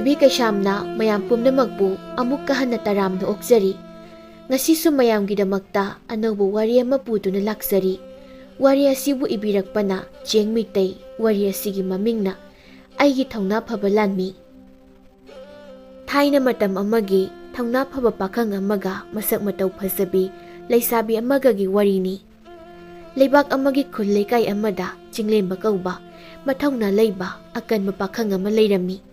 ꯊꯣꯏꯕꯤ ꯀꯩꯁꯥꯝꯅ ꯃꯌꯥꯝ ꯄꯨꯝꯅꯃꯛꯄꯨ ꯑꯃꯨꯛꯀ ꯍꯟꯅ ꯇꯔꯥꯝꯅ ꯑꯣꯛꯆꯔꯤ꯫ ꯉꯁꯤꯁꯨ ꯃꯌꯥꯝꯒꯤꯗꯃꯛꯇ ꯑꯅꯧꯕ ꯋꯥꯔꯤ ꯑꯃ ꯄꯨꯗꯨꯅ ꯂꯥꯛꯆꯔꯤ꯫ ꯋꯥꯔꯤ ꯑꯁꯤꯕꯨ ꯏꯕꯤꯔꯛꯄꯅ ꯆꯦꯡ ꯃꯤꯇꯩ, ꯋꯥꯔꯤ ꯑꯁꯤꯒꯤ ꯃꯃꯤꯡꯅ ꯑꯩꯒꯤ ꯊꯧꯅꯥ ꯐꯕ ꯂꯥꯟꯃꯤ꯫ ꯊꯥꯏꯅ ꯃꯇꯝ ꯑꯃꯒꯤ ꯊꯧꯅꯥ ꯐꯕ ꯄꯥꯈꯪ ꯑꯃꯒ ꯃꯁꯛ ꯃꯇꯧ ꯐꯖꯕꯤ ꯂꯩꯁꯥꯕꯤ ꯑꯃꯒꯒꯤ ꯋꯥꯔꯤꯅꯤ꯫ ꯂꯩꯕꯥꯛ ꯑꯃꯒꯤ ꯈꯨꯜ ꯂꯩꯀꯥꯏ ꯑꯃꯗ ꯆꯤꯡꯂꯦꯝꯕ ꯀꯧꯕ ꯃꯊꯧꯅꯥ ꯂꯩꯕ ꯑꯀꯟꯕ ꯄꯥꯈꯪ ꯑꯃ ꯂꯩꯔꯝꯃꯤ꯫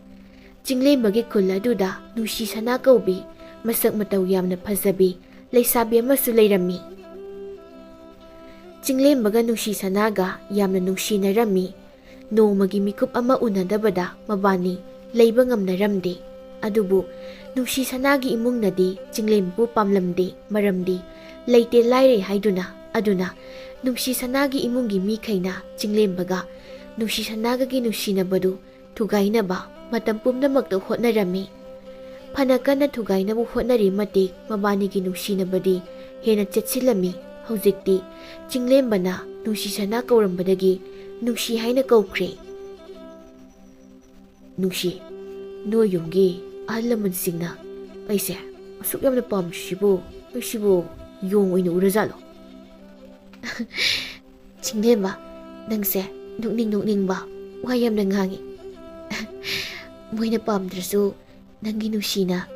ꯆꯤꯡꯂꯦꯝꯕꯒꯤ ꯈꯨꯜ ꯑꯗꯨꯗ ꯅꯨꯡꯁꯤ ꯁꯅꯥ ꯀꯧꯕꯤ ꯃꯁꯛ ꯃꯇꯧ ꯌꯥꯝꯅ ꯐꯖꯕꯤ ꯂꯩꯁꯥꯕꯤ ꯑꯃꯁꯨ ꯂꯩꯔꯝꯃꯤ꯫ ꯆꯤꯡꯂꯦꯝꯕꯒ ꯅꯨꯡꯁꯤ ꯁꯅꯥꯒ ꯌꯥꯝꯅ ꯅꯨꯡꯁꯤꯅꯔꯝꯃꯤ꯫ ꯅꯣꯡꯃꯒꯤ ꯃꯤꯀꯨꯞ ꯑꯃ ꯎꯅꯗꯕꯗ ꯃꯕꯥꯅꯤ ꯂꯩꯕ ꯉꯝꯅꯔꯝꯗꯦ꯫ ꯑꯗꯨꯕꯨ ꯅꯨꯡꯁꯤ ꯁꯅꯥꯒꯤ ꯏꯃꯨꯡꯅꯗꯤ ꯆꯤꯡꯂꯦꯝꯕꯕꯨ ꯄꯥꯝꯂꯝꯗꯦ, ꯃꯔꯝꯗꯤ ꯂꯩꯇꯦ ꯂꯥꯏꯔꯦ ꯍꯥꯏꯗꯨꯅ꯫ ꯑꯗꯨꯅ ꯅꯨꯡꯁꯤ ꯁꯅꯥꯒꯤ ꯏꯃꯨꯡꯒꯤ ꯃꯤꯈꯩꯅ ꯆꯤꯡꯂꯦꯝꯕꯒ ꯅꯨꯡꯁꯤ ꯁꯅꯥꯒꯒꯤ ꯅꯨꯡꯁꯤꯅꯕꯗꯨ ꯊꯨꯒꯥꯏꯅꯕ ꯃꯇꯝ ꯄꯨꯝꯅꯃꯛꯇ ꯍꯣꯠꯅꯔꯝꯃꯤ꯫ ꯐꯅ ꯀꯟꯅ ꯊꯨꯒꯥꯏꯅꯕ ꯍꯣꯠꯅꯔꯤ ꯃꯇꯤꯛ ꯃꯕꯥꯅꯤꯒꯤ ꯅꯨꯡꯁꯤꯅꯕꯗꯤ ꯍꯦꯟꯅ ꯆꯦꯠꯁꯤꯜꯂꯝꯃꯤ꯫ ꯍꯧꯖꯤꯛꯇꯤ ꯆꯤꯡꯂꯦꯝꯕꯅ ꯅꯨꯡꯁꯤ ꯁꯅꯥ ꯀꯧꯔꯝꯕꯗꯒꯤ ꯅꯨꯡꯁꯤ ꯍꯥꯏꯅ ꯀꯧꯈ꯭ꯔꯦ꯫ ꯅꯨꯡꯁꯤ, ꯅꯣꯏ ꯌꯨꯝꯒꯤ ꯑꯍꯜ ꯂꯃꯟꯁꯤꯡꯅ ꯑꯩꯁꯦ ꯑꯁꯨꯛ ꯌꯥꯝꯅ ꯄꯥꯝꯃꯤꯁꯤꯕꯨ ꯑꯩꯁꯤꯕꯨ ꯌꯣꯡ ꯑꯣꯏꯅ ꯎꯔꯖꯥꯠꯂꯣ? ꯆꯤꯡꯂꯦꯝꯕ, ꯅꯪꯁꯦ ꯅꯣꯛꯅꯤꯡꯕ ꯋꯥ ꯌꯥꯝꯅ ꯉꯥꯡꯉꯤ꯫ ꯃꯣꯏꯅ ꯄꯥꯝꯗ꯭ꯔꯁꯨ ꯅꯪꯒꯤ ꯅꯨꯡꯁꯤꯅ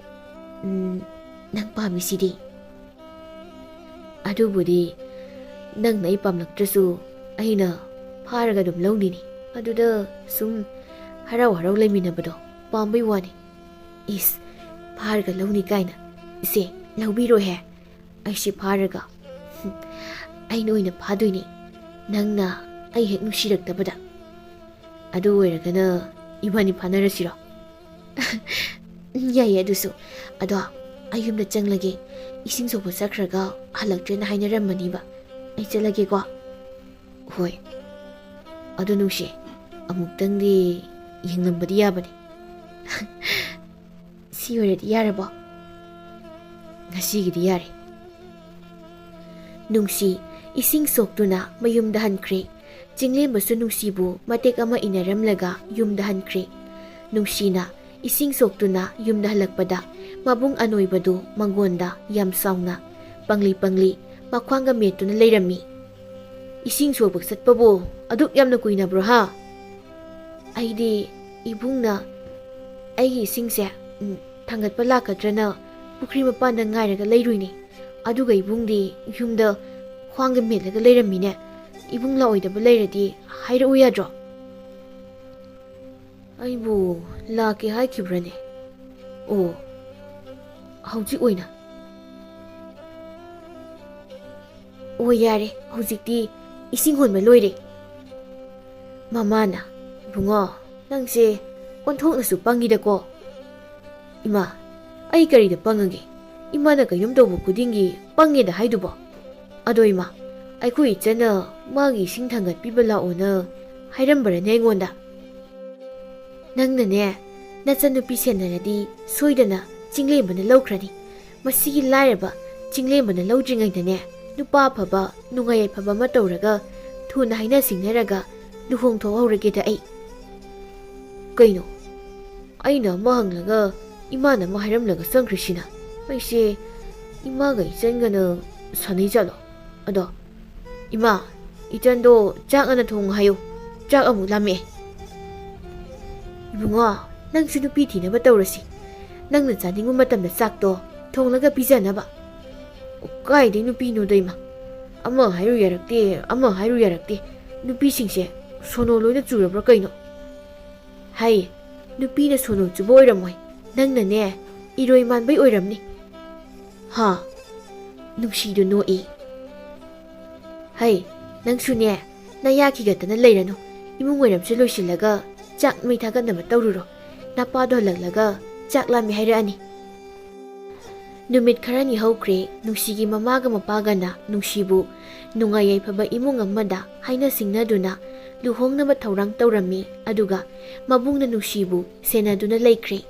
ꯅꯪ ꯄꯥꯝꯃꯤꯁꯤꯗꯤ꯫ ꯑꯗꯨꯕꯨꯗꯤ ꯅꯪꯅ ꯑꯩ ꯄꯥꯝꯂꯛꯇ꯭ꯔꯁꯨ ꯑꯩꯅ ꯐꯥꯔꯒ ꯑꯗꯨꯝ ꯂꯧꯅꯤꯅꯤ꯫ ꯑꯗꯨꯗ ꯁꯨꯝ ꯍꯔꯥꯎ ꯍꯔꯥꯎ ꯂꯩꯃꯤꯟꯅꯕꯗꯣ ꯄꯥꯝꯕꯩ ꯋꯥꯅꯤ꯫ ꯏꯁ, ꯐꯥꯔꯒ ꯂꯧꯅꯤ ꯀꯥꯏꯅ, ꯏꯆꯦ ꯂꯧꯕꯤꯔꯣꯍꯦ꯫ ꯑꯩꯁꯤ ꯐꯥꯔꯒ ꯑꯩꯅ ꯑꯣꯏꯅ ꯐꯥꯗꯣꯏꯅꯤ, ꯅꯪꯅ ꯑꯩ ꯍꯦꯛ ꯅꯨꯡꯁꯤꯔꯛꯇꯕꯗ꯫ ꯑꯗꯨ ꯑꯣꯏꯔꯒꯅ ꯏꯕꯥꯅꯤ ꯐꯥꯅꯔꯁꯤꯔꯣ? ꯌꯥꯏꯌꯦ ꯑꯗꯨꯁꯨ꯫ ꯑꯗꯣ ꯑꯩ ꯌꯨꯝꯗ ꯆꯪꯂꯒꯦ, ꯏꯁꯤꯡ ꯁꯣꯛꯄ ꯆꯠꯈ꯭ꯔꯒ ꯍꯜꯂꯛꯇ꯭ꯔꯦꯅ ꯍꯥꯏꯅꯔꯝꯃꯅꯤꯕ꯫ ꯑꯩ ꯆꯠꯂꯒꯦꯀꯣ꯫ ꯍꯣꯏ, ꯑꯗꯣ ꯅꯨꯡꯁꯤ, ꯑꯃꯨꯛꯇꯪꯗꯤ ꯌꯦꯡꯂꯝꯕꯗꯤ ꯌꯥꯕꯅꯤ꯫ ꯁꯤ ꯑꯣꯏꯔꯗꯤ ꯌꯥꯔꯕꯣ? ꯉꯁꯤꯒꯤꯗꯤ ꯌꯥꯔꯦ꯫ ꯅꯨꯡꯁꯤ ꯏꯁꯤꯡ ꯁꯣꯛꯇꯨꯅ ꯃꯌꯨꯝꯗ ꯍꯟꯈ꯭ꯔꯦ꯫ ꯆꯤꯡꯂꯦꯝꯕꯁꯨ ꯅꯨꯡꯁꯤꯕꯨ ꯃꯇꯦꯛ ꯑꯃ ꯏꯟꯅꯔꯝꯂꯒ ꯌꯨꯝꯗ ꯍꯟꯈ꯭ꯔꯦ꯫ ꯅꯨꯡꯁꯤꯅ ꯏꯁꯤꯡ ꯁꯣꯛꯇꯨꯅ ꯌꯨꯝꯗ ꯍꯜꯂꯛꯄꯗ ꯃꯕꯨꯡ ꯑꯅꯣꯏꯕꯗꯨ ꯃꯉꯣꯟꯗ ꯌꯥꯝ ꯁꯥꯎꯅ ꯄꯪꯂꯤ ꯃꯈ꯭ꯋꯥꯡꯒ ꯃꯦꯠꯇꯨꯅ ꯂꯩꯔꯝꯃꯤ꯫ ꯏꯁꯤꯡ ꯁꯣꯛꯄ ꯆꯠꯄꯕꯨ ꯑꯗꯨꯛ ꯌꯥꯝꯅ ꯀꯨꯏꯅꯕ꯭ꯔꯣ ꯍꯥ? ꯑꯩꯗꯤ ꯏꯕꯨꯡꯅ ꯑꯩꯒꯤ ꯏꯁꯤꯡꯁꯦ ꯊꯥꯡꯒꯠꯄ ꯂꯥꯛꯀꯗ꯭ꯔꯅ ꯄꯨꯈ꯭ꯔꯤ ꯃꯄꯥꯟꯗ ꯉꯥꯏꯔꯒ ꯂꯩꯔꯨꯏꯅꯤ꯫ ꯑꯗꯨꯒ ꯏꯕꯨꯡꯗꯤ ꯌꯨꯝꯗ ꯈ꯭ꯋꯥꯡꯒ ꯃꯦꯠꯂꯒ ꯂꯩꯔꯝꯃꯤꯅꯦ꯫ ꯏꯕꯨꯡ ꯂꯥꯛꯑꯣꯏꯗꯕ ꯂꯩꯔꯗꯤ ꯍꯥꯏꯔꯛꯎ ꯌꯥꯗ꯭ꯔꯣ? ꯑꯩꯕꯨ ꯂꯥꯛꯀꯦ ꯍꯥꯏꯈꯤꯕ꯭ꯔꯅꯦ? ꯑꯣ, ꯍꯧꯖꯤꯛ ꯑꯣꯏꯅ? ꯑꯣ ꯌꯥꯔꯦ, ꯍꯧꯖꯤꯛꯇꯤ ꯏꯁꯤꯡ ꯍꯣꯟꯕ ꯂꯣꯏꯔꯦ꯫ ꯃꯃꯥꯅ, ꯏꯕꯨꯡꯉꯣ ꯅꯪꯁꯦ ꯑꯣꯟꯊꯣꯛꯅꯁꯨ ꯄꯪꯉꯤꯗꯀꯣ꯫ ꯏꯃꯥ, ꯑꯩ ꯀꯔꯤꯗ ꯄꯪꯉꯒꯦ? ꯏꯃꯥꯅ ꯀꯩꯅꯣꯝ ꯇꯧꯕ ꯈꯨꯗꯤꯡꯒꯤ ꯄꯪꯉꯦꯗ ꯍꯥꯏꯗꯨꯕꯣ꯫ ꯑꯗꯣ ꯏꯃꯥ, ꯑꯩꯈꯣꯏ ꯏꯆꯟꯅ ꯃꯥꯒꯤ ꯏꯁꯤꯡ ꯊꯥꯡꯒꯠꯄꯤꯕ ꯂꯥꯛꯑꯣꯅ ꯍꯥꯏꯔꯝꯕꯔꯅꯦ ꯑꯩꯉꯣꯟꯗ? ꯅꯪꯅꯅꯦ ꯅꯆꯟꯅꯨꯄꯤ ꯁꯦꯟꯅꯔꯗꯤ ꯁꯣꯏꯗꯅ ꯆꯤꯡꯂꯦꯝꯕꯅ ꯂꯧꯈ꯭ꯔꯅꯤ꯫ ꯃꯁꯤꯒꯤ ꯂꯥꯏꯔꯕ ꯆꯤꯡꯂꯦꯝꯕꯅ ꯂꯧꯗ꯭ꯔꯤꯉꯩꯗꯅꯦ ꯅꯨꯄꯥ ꯑꯐꯕ ꯅꯨꯡꯉꯥꯏ ꯌꯥꯏꯐꯕ ꯑꯃ ꯇꯧꯔꯒ ꯊꯨꯅ ꯍꯥꯏꯅ ꯁꯤꯡꯅꯔꯒ ꯂꯨꯍꯣꯡꯊꯣꯛꯍꯧꯔꯒꯦꯗ ꯑꯩ꯫ ꯀꯩꯅꯣ, ꯑꯩꯅ ꯑꯃ ꯍꯪꯂꯒ ꯏꯃꯥꯅ ꯑꯃ ꯍꯥꯏꯔꯝꯂꯒ ꯆꯪꯈ꯭ꯔꯤꯁꯤꯅ? ꯑꯩꯁꯦ ꯏꯃꯥꯒ ꯏꯆꯟꯒꯅ ꯁꯥꯟꯅꯩꯖꯥꯠꯂꯣ? ꯑꯗꯣ ꯏꯃꯥ, ꯏꯆꯟꯗꯣ ꯆꯥꯛ ꯉꯟꯅ ꯊꯣꯡꯉꯨ ꯍꯥꯏꯌꯨ, ꯆꯥꯛ ꯑꯃꯨꯛ ꯂꯥꯝꯃꯛꯑꯦ꯫ ꯏꯕꯨꯡꯉꯣ, ꯅꯪꯁꯨ ꯅꯨꯄꯤ ꯊꯤꯅꯕ ꯇꯧꯔꯁꯤ꯫ ꯅꯪꯅ ꯆꯥꯅꯤꯡꯕ ꯃꯇꯝꯗ ꯆꯥꯛꯇꯣ ꯊꯣꯡꯂꯒ ꯄꯤꯖꯅꯕ꯫ ꯀꯥꯏꯗꯩ ꯅꯨꯄꯤꯅꯣꯗ ꯏꯃꯥ, ꯑꯃ ꯍꯥꯏꯔꯨ ꯌꯥꯔꯛꯇꯦ, ꯑꯃ ꯍꯥꯏꯔꯨ ꯌꯥꯔꯛꯇꯦ꯫ ꯅꯨꯄꯤꯁꯤꯡꯁꯦ ꯁꯣꯅꯣ ꯂꯣꯏꯅ ꯆꯨꯔꯕ꯭ꯔꯥ ꯀꯩꯅꯣ? ꯍꯥꯏ, ꯅꯨꯄꯤꯅ ꯁꯣꯅꯣ ꯆꯨꯕ ꯑꯣꯏꯔꯝꯃꯣꯏ, ꯅꯪꯅꯅꯦ ꯏꯔꯣꯏ ꯃꯥꯟꯕꯩ ꯑꯣꯏꯔꯝꯅꯤ꯫ ꯍꯥ? ꯅꯨꯡꯁꯤꯗꯨ ꯅꯣꯛꯏ꯫ ꯍꯩ, ꯅꯪꯁꯨꯅꯦ ꯅꯌꯥ ꯈꯤꯒꯠꯇꯅ ꯂꯩꯔꯅꯨ꯫ ꯏꯃꯨꯡ ꯋꯥꯏꯔꯝꯁꯨ ꯂꯣꯏꯁꯤꯜꯂꯒ ꯆꯥꯛ ꯃꯩ ꯊꯥꯒꯠꯅꯕ ꯇꯧꯔꯨꯔꯣ꯫ ꯅꯄꯥꯗꯣ ꯍꯜꯂꯛꯂꯒ ꯆꯥꯛ ꯂꯥꯝꯃꯦ ꯍꯥꯏꯔꯛꯑꯅꯤ꯫ ꯅꯨꯃꯤꯠ ꯈꯔꯅꯤ ꯍꯧꯈ꯭ꯔꯦ꯫ ꯅꯨꯡꯁꯤꯒꯤ ꯃꯃꯥꯒ ꯃꯄꯥꯒꯅ ꯅꯨꯡꯁꯤꯕꯨ ꯅꯨꯡꯉꯥꯏ ꯌꯥꯏꯐꯕ ꯏꯃꯨꯡ ꯑꯃꯗ ꯍꯥꯏꯅ ꯁꯤꯡꯅꯗꯨꯅ ꯂꯨꯍꯣꯡꯅꯕ ꯊꯧꯔꯥꯡ ꯇꯧꯔꯝꯃꯤ꯫ ꯑꯗꯨꯒ ꯃꯕꯨꯡꯅ ꯅꯨꯡꯁꯤꯕꯨ ꯁꯦꯟꯅꯗꯨꯅ ꯂꯩꯈ꯭ꯔꯦ꯫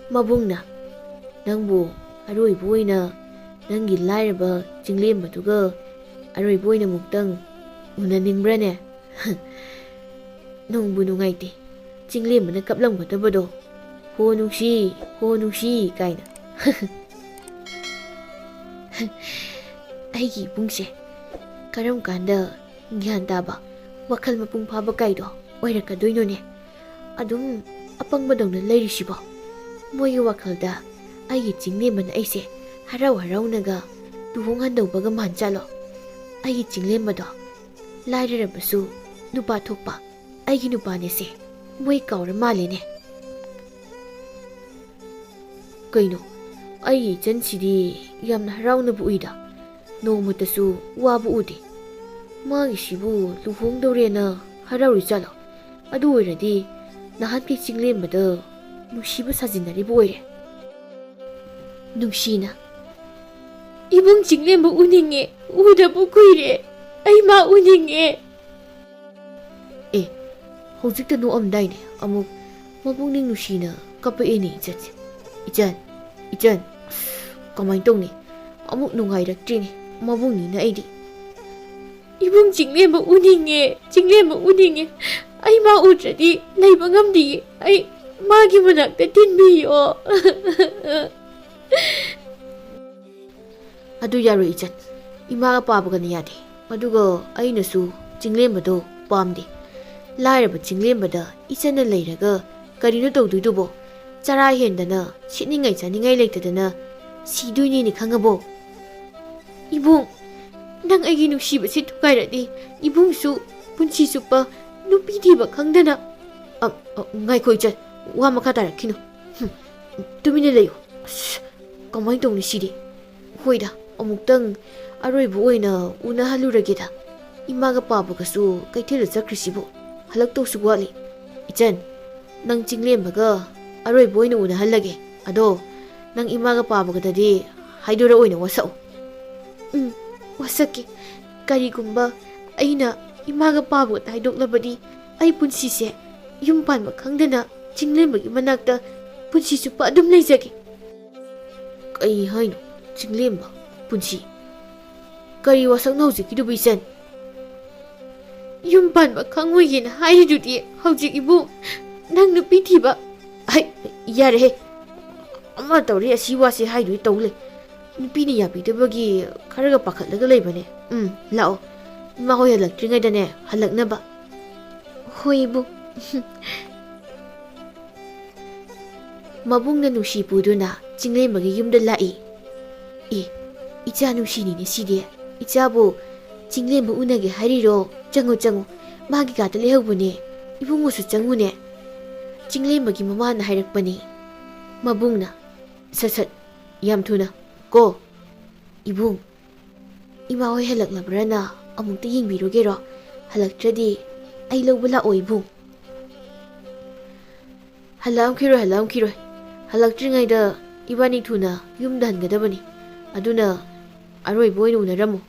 ꯃꯕꯨꯡꯅ, ꯅꯪꯕꯨ ꯑꯔꯣꯏꯕ ꯑꯣꯏꯅ ꯅꯪꯒꯤ ꯂꯥꯏꯔꯕ ꯆꯤꯡꯂꯦꯝꯕꯗꯨꯒ ꯑꯔꯣꯏꯕ ꯑꯣꯏꯅ ꯑꯃꯨꯛꯇꯪ ꯎꯅꯅꯤꯡꯕ꯭ꯔꯅꯦ? ꯅꯨꯡꯕꯨ ꯅꯨꯡꯉꯥꯏꯇꯦ, ꯆꯤꯡꯂꯦꯝꯕꯅ ꯀꯞꯂꯝꯒꯗꯕꯗꯣ꯫ ꯍꯣ ꯅꯨꯡꯁꯤ ꯀꯥꯏꯅ ꯑꯩꯒꯤ ꯏꯕꯨꯡꯁꯦ ꯀꯔꯝ ꯀꯥꯟꯗ ꯒ꯭ꯌꯥꯟ ꯇꯥꯕ ꯋꯥꯈꯜ ꯃꯄꯨꯡ ꯐꯥꯕ ꯀꯥꯏꯗꯣ ꯑꯣꯏꯔꯛꯀꯗꯣꯏꯅꯣꯅꯦ? ꯑꯗꯨꯝ ꯑꯄꯪꯕꯗꯧꯅ ꯂꯩꯔꯤꯁꯤꯕꯣ? ꯃꯣꯏꯒꯤ ꯋꯥꯈꯜꯗ ꯑꯩꯒꯤ ꯆꯤꯡꯂꯦꯝꯕꯅ ꯑꯩꯁꯦ ꯍꯔꯥꯎ ꯍꯔꯥꯎꯅꯒ ꯂꯨꯍꯣꯡꯍꯟꯗꯧꯕꯒ ꯃꯥꯟꯖꯥꯠꯂꯣ? ꯑꯩꯒꯤ ꯆꯤꯡꯂꯦꯝꯕꯗꯣ ꯂꯥꯏꯔꯔꯕꯁꯨ ꯅꯨꯄꯥ ꯊꯣꯛꯄ ꯑꯩꯒꯤ ꯅꯨꯄꯥꯅꯦꯁꯦ ꯃꯣꯏ ꯀꯥꯎꯔ ꯃꯥꯜꯂꯦꯅꯦ꯫ ꯀꯩꯅꯣ ꯑꯩꯒꯤ ꯏꯆꯟꯁꯤꯗꯤ ꯌꯥꯝꯅ ꯍꯔꯥꯎꯅꯕꯨ ꯎꯏꯗ, ꯅꯣꯡꯃꯇꯁꯨ ꯋꯥꯕ ꯎꯗꯦ꯫ ꯃꯥꯒꯤꯁꯤꯕꯨ ꯂꯨꯍꯣꯡꯗꯧꯔꯦꯅ ꯍꯔꯥꯎꯔꯤ ꯖꯥꯠꯂꯣ? ꯑꯗꯨ ꯑꯣꯏꯔꯗꯤ ꯅꯍꯥꯟꯒꯤ ꯆꯤꯡꯂꯦꯝꯕꯗ ꯅꯨꯡꯁꯤꯕ ꯁꯥꯖꯤꯟꯅꯔꯤꯕ ꯑꯣꯏꯔꯦ꯫ ꯅꯨꯡꯁꯤꯅ ꯏꯕꯨꯡ ꯆꯤꯡꯂꯦꯝꯕ ꯎꯅꯤꯡꯉꯦ, ꯎꯗꯕ ꯀꯨꯏꯔꯦ, ꯑꯩ ꯃꯥ ꯎꯅꯤꯡꯉꯦ꯫ ꯑꯦ ꯍꯧꯖꯤꯛꯇ ꯅꯣꯛꯑꯝꯗꯥꯏꯅꯦ ꯑꯃꯨꯛ ꯃꯄꯨꯛꯅꯤꯡ ꯅꯨꯡꯁꯤꯅ ꯀꯞꯄꯛꯑꯦꯅꯦ ꯏꯆꯟꯁꯦ꯫ ꯏꯆꯟ ꯀꯃꯥꯏꯅ ꯇꯧꯅꯤ? ꯑꯃꯨꯛ ꯅꯨꯡꯉꯥꯏꯔꯛꯇ꯭ꯔꯤꯅꯦ ꯃꯕꯨꯡꯅꯤꯅ ꯑꯩꯗꯤ꯫ ꯏꯕꯨꯡ ꯆꯤꯡꯂꯦꯝꯕ ꯎꯅꯤꯡꯉꯦ, ꯆꯤꯡꯂꯦꯝꯕ ꯎꯅꯤꯡꯉꯦ, ꯑꯩ ꯃꯥ ꯎꯗ꯭ꯔꯗꯤ ꯂꯩꯕ ꯉꯝꯗꯤꯌꯦ, ꯑꯩ ꯃꯥꯒꯤ ꯃꯅꯥꯛꯇ ꯇꯤꯟꯕꯤꯌꯣ꯫ ꯑꯗꯨ ꯌꯥꯔꯣꯏ ꯏꯆꯟ, ꯏꯃꯥꯒ ꯄꯥꯕꯒꯅ ꯌꯥꯗꯦ, ꯑꯗꯨꯒ ꯑꯩꯅꯁꯨ ꯆꯤꯡꯂꯦꯝꯕꯗꯣ ꯄꯥꯝꯗꯦ꯫ ꯂꯥꯏꯔꯕ ꯆꯤꯡꯂꯦꯝꯕꯗ ꯏꯆꯟꯅ ꯂꯩꯔꯒ ꯀꯔꯤꯅꯣ ꯇꯧꯗꯣꯏꯗꯨꯕꯣ? ꯆꯔꯥ ꯍꯦꯟꯗꯅ ꯁꯤꯠꯅꯤꯡꯉꯥꯏ ꯆꯥꯅꯤꯡꯉꯥꯏ ꯂꯩꯇꯗꯅ ꯁꯤꯗꯣꯏꯅꯦꯅꯤ ꯈꯪꯉꯕꯣ? ꯏꯕꯨꯡ, ꯅꯪ ꯑꯩꯒꯤ ꯅꯨꯡꯁꯤꯕꯁꯤ ꯊꯨꯒꯥꯏꯔꯗꯤ ꯏꯕꯨꯡꯁꯨ ꯄꯨꯟꯁꯤ ꯆꯨꯞꯄ ꯅꯨꯄꯤ ꯊꯤꯕ ꯈꯪꯗꯅ… ꯉꯥꯏꯈꯣ ꯏꯆꯟ, ꯋꯥ ꯃꯈꯥ ꯇꯥꯔꯛꯈꯤꯅꯨ꯫ ꯇꯨꯃꯤꯟꯅ ꯂꯩꯌꯨ꯫ ꯑꯁ ꯀꯃꯥꯏꯅ ꯇꯧꯅꯤ ꯁꯤꯗꯤ? ꯍꯣꯏꯗ, ꯑꯃꯨꯛꯇꯪ ꯑꯔꯣꯏꯕ ꯑꯣꯏꯅ ꯎꯅꯍꯜꯂꯨꯔꯒꯦꯗ꯫ ꯏꯃꯥꯒ ꯄꯥꯕꯒꯁꯨ ꯀꯩꯊꯦꯜꯗ ꯆꯠꯈ꯭ꯔꯤꯁꯤꯕꯨ ꯍꯜꯂꯛꯇꯧꯁꯨ ꯋꯥꯠꯂꯤ꯫ ꯏꯆꯟ, ꯅꯪ ꯆꯤꯡꯂꯦꯝꯕꯒ ꯑꯔꯣꯏꯕ ꯑꯣꯏꯅ ꯎꯅꯍꯜꯂꯒꯦ, ꯑꯗꯣ ꯅꯪ ꯏꯃꯥꯒ ꯄꯥꯕꯒꯗꯗꯤ ꯍꯥꯏꯗꯣꯔꯛꯑꯣꯏꯅ ꯋꯥꯁꯛꯎ꯫ ꯋꯥꯁꯛꯀꯦ꯫ ꯀꯔꯤꯒꯨꯝꯕ ꯑꯩꯅ ꯏꯃꯥꯒ ꯄꯥꯕꯒꯗ ꯍꯥꯏꯗꯣꯛꯂꯕꯗꯤ ꯑꯩ ꯄꯨꯟꯁꯤꯁꯦ ꯌꯨꯝ ꯄꯥꯟꯕ ꯈꯪꯗꯅ ꯆꯤꯡꯂꯦꯝꯕꯒꯤ ꯃꯅꯥꯛꯇ ꯄꯨꯟꯁꯤ ꯆꯨꯞꯄ ꯑꯗꯨꯝ ꯂꯩꯖꯒꯦ꯫ ꯀꯩ ꯍꯥꯏꯅꯣ? ꯆꯤꯡꯂꯦꯝꯕ ꯄꯨꯟꯁꯤ? ꯀꯔꯤ ꯋꯥꯁꯛꯅꯣ ꯍꯧꯖꯤꯛꯀꯤꯗꯨꯕꯨ ꯏꯆꯟ? ꯌꯨꯝ ꯄꯥꯟꯕ ꯈꯪꯉꯣꯏꯒꯦꯅ ꯍꯥꯏꯔꯤꯗꯨꯗꯤ ꯍꯧꯖꯤꯛ ꯏꯕꯨꯡ꯫ ꯅꯪ ꯅꯨꯄꯤ ꯊꯤꯕ… ꯌꯥꯔꯦꯍꯦ, ꯑꯃ ꯇꯧꯔꯦ ꯑꯁꯤ ꯋꯥꯁꯦ ꯍꯥꯏꯗꯣꯏ ꯇꯧ ꯂꯩ꯫ ꯅꯨꯄꯤꯅ ꯌꯥꯕꯤꯗꯕꯒꯤ ꯈꯔꯒ ꯄꯥꯈꯠꯂꯒ ꯂꯩꯕꯅꯦ꯫ ꯂꯥꯛꯑꯣ, ꯏꯃꯥ ꯍꯣꯏ ꯍꯜꯂꯛꯇ꯭ꯔꯤꯉꯩꯗꯅꯦ ꯍꯜꯂꯛꯅꯕ꯫ ꯍꯣꯏ ꯏꯕꯨꯡ꯫ ꯃꯕꯨꯡꯅ ꯅꯨꯡꯁꯤ ꯄꯨꯗꯨꯅ ꯆꯤꯡꯂꯦꯝꯕꯒꯤ ꯌꯨꯝꯗ ꯂꯥꯛꯏ꯫ ꯏꯆꯥ ꯅꯨꯡꯁꯤꯅꯤꯅꯦ ꯁꯤꯗꯤ꯫ ꯏꯆꯥꯕꯨ ꯆꯤꯡꯂꯦꯝꯕ ꯎꯅꯒꯦ ꯍꯥꯏꯔꯤꯔꯣ? ꯆꯪꯉꯨ, ꯃꯥꯒꯤ ꯀꯥꯗ ꯂꯩꯍꯧꯕꯅꯦ, ꯏꯕꯨꯡꯉꯣꯁꯨ ꯆꯪꯉꯨꯅꯦ꯫ ꯆꯤꯡꯂꯦꯝꯕꯒꯤ ꯃꯃꯥꯅ ꯍꯥꯏꯔꯛꯄꯅꯤ꯫ ꯃꯕꯨꯡꯅ ꯁꯠ ꯌꯥꯝ ꯊꯨꯅ ꯀꯣ꯫ ꯏꯕꯨꯡ, ꯏꯃꯥ ꯍꯣꯏ ꯍꯜꯂꯛꯂꯕ꯭ꯔꯅ ꯑꯃꯨꯛꯇ ꯌꯦꯡꯕꯤꯔꯨꯒꯦꯔꯣ? ꯍꯜꯂꯛꯇ꯭ꯔꯗꯤ ꯑꯩ ꯂꯧꯕ ꯂꯥꯛꯑꯣ ꯏꯕꯨꯡ꯫ ꯍꯜꯂꯛꯑꯝꯈꯤꯔꯣꯏ꯫ ꯍꯜꯂꯛꯇ꯭ꯔꯤꯉꯩꯗ ꯏꯕꯥꯅꯤ ꯊꯨꯅ ꯌꯨꯝꯗ ꯍꯟꯒꯗꯕꯅꯤ, ꯑꯗꯨꯅ ꯑꯔꯣꯏꯕ ꯑꯣꯏꯅ ꯎꯅꯔꯝꯃꯨ꯫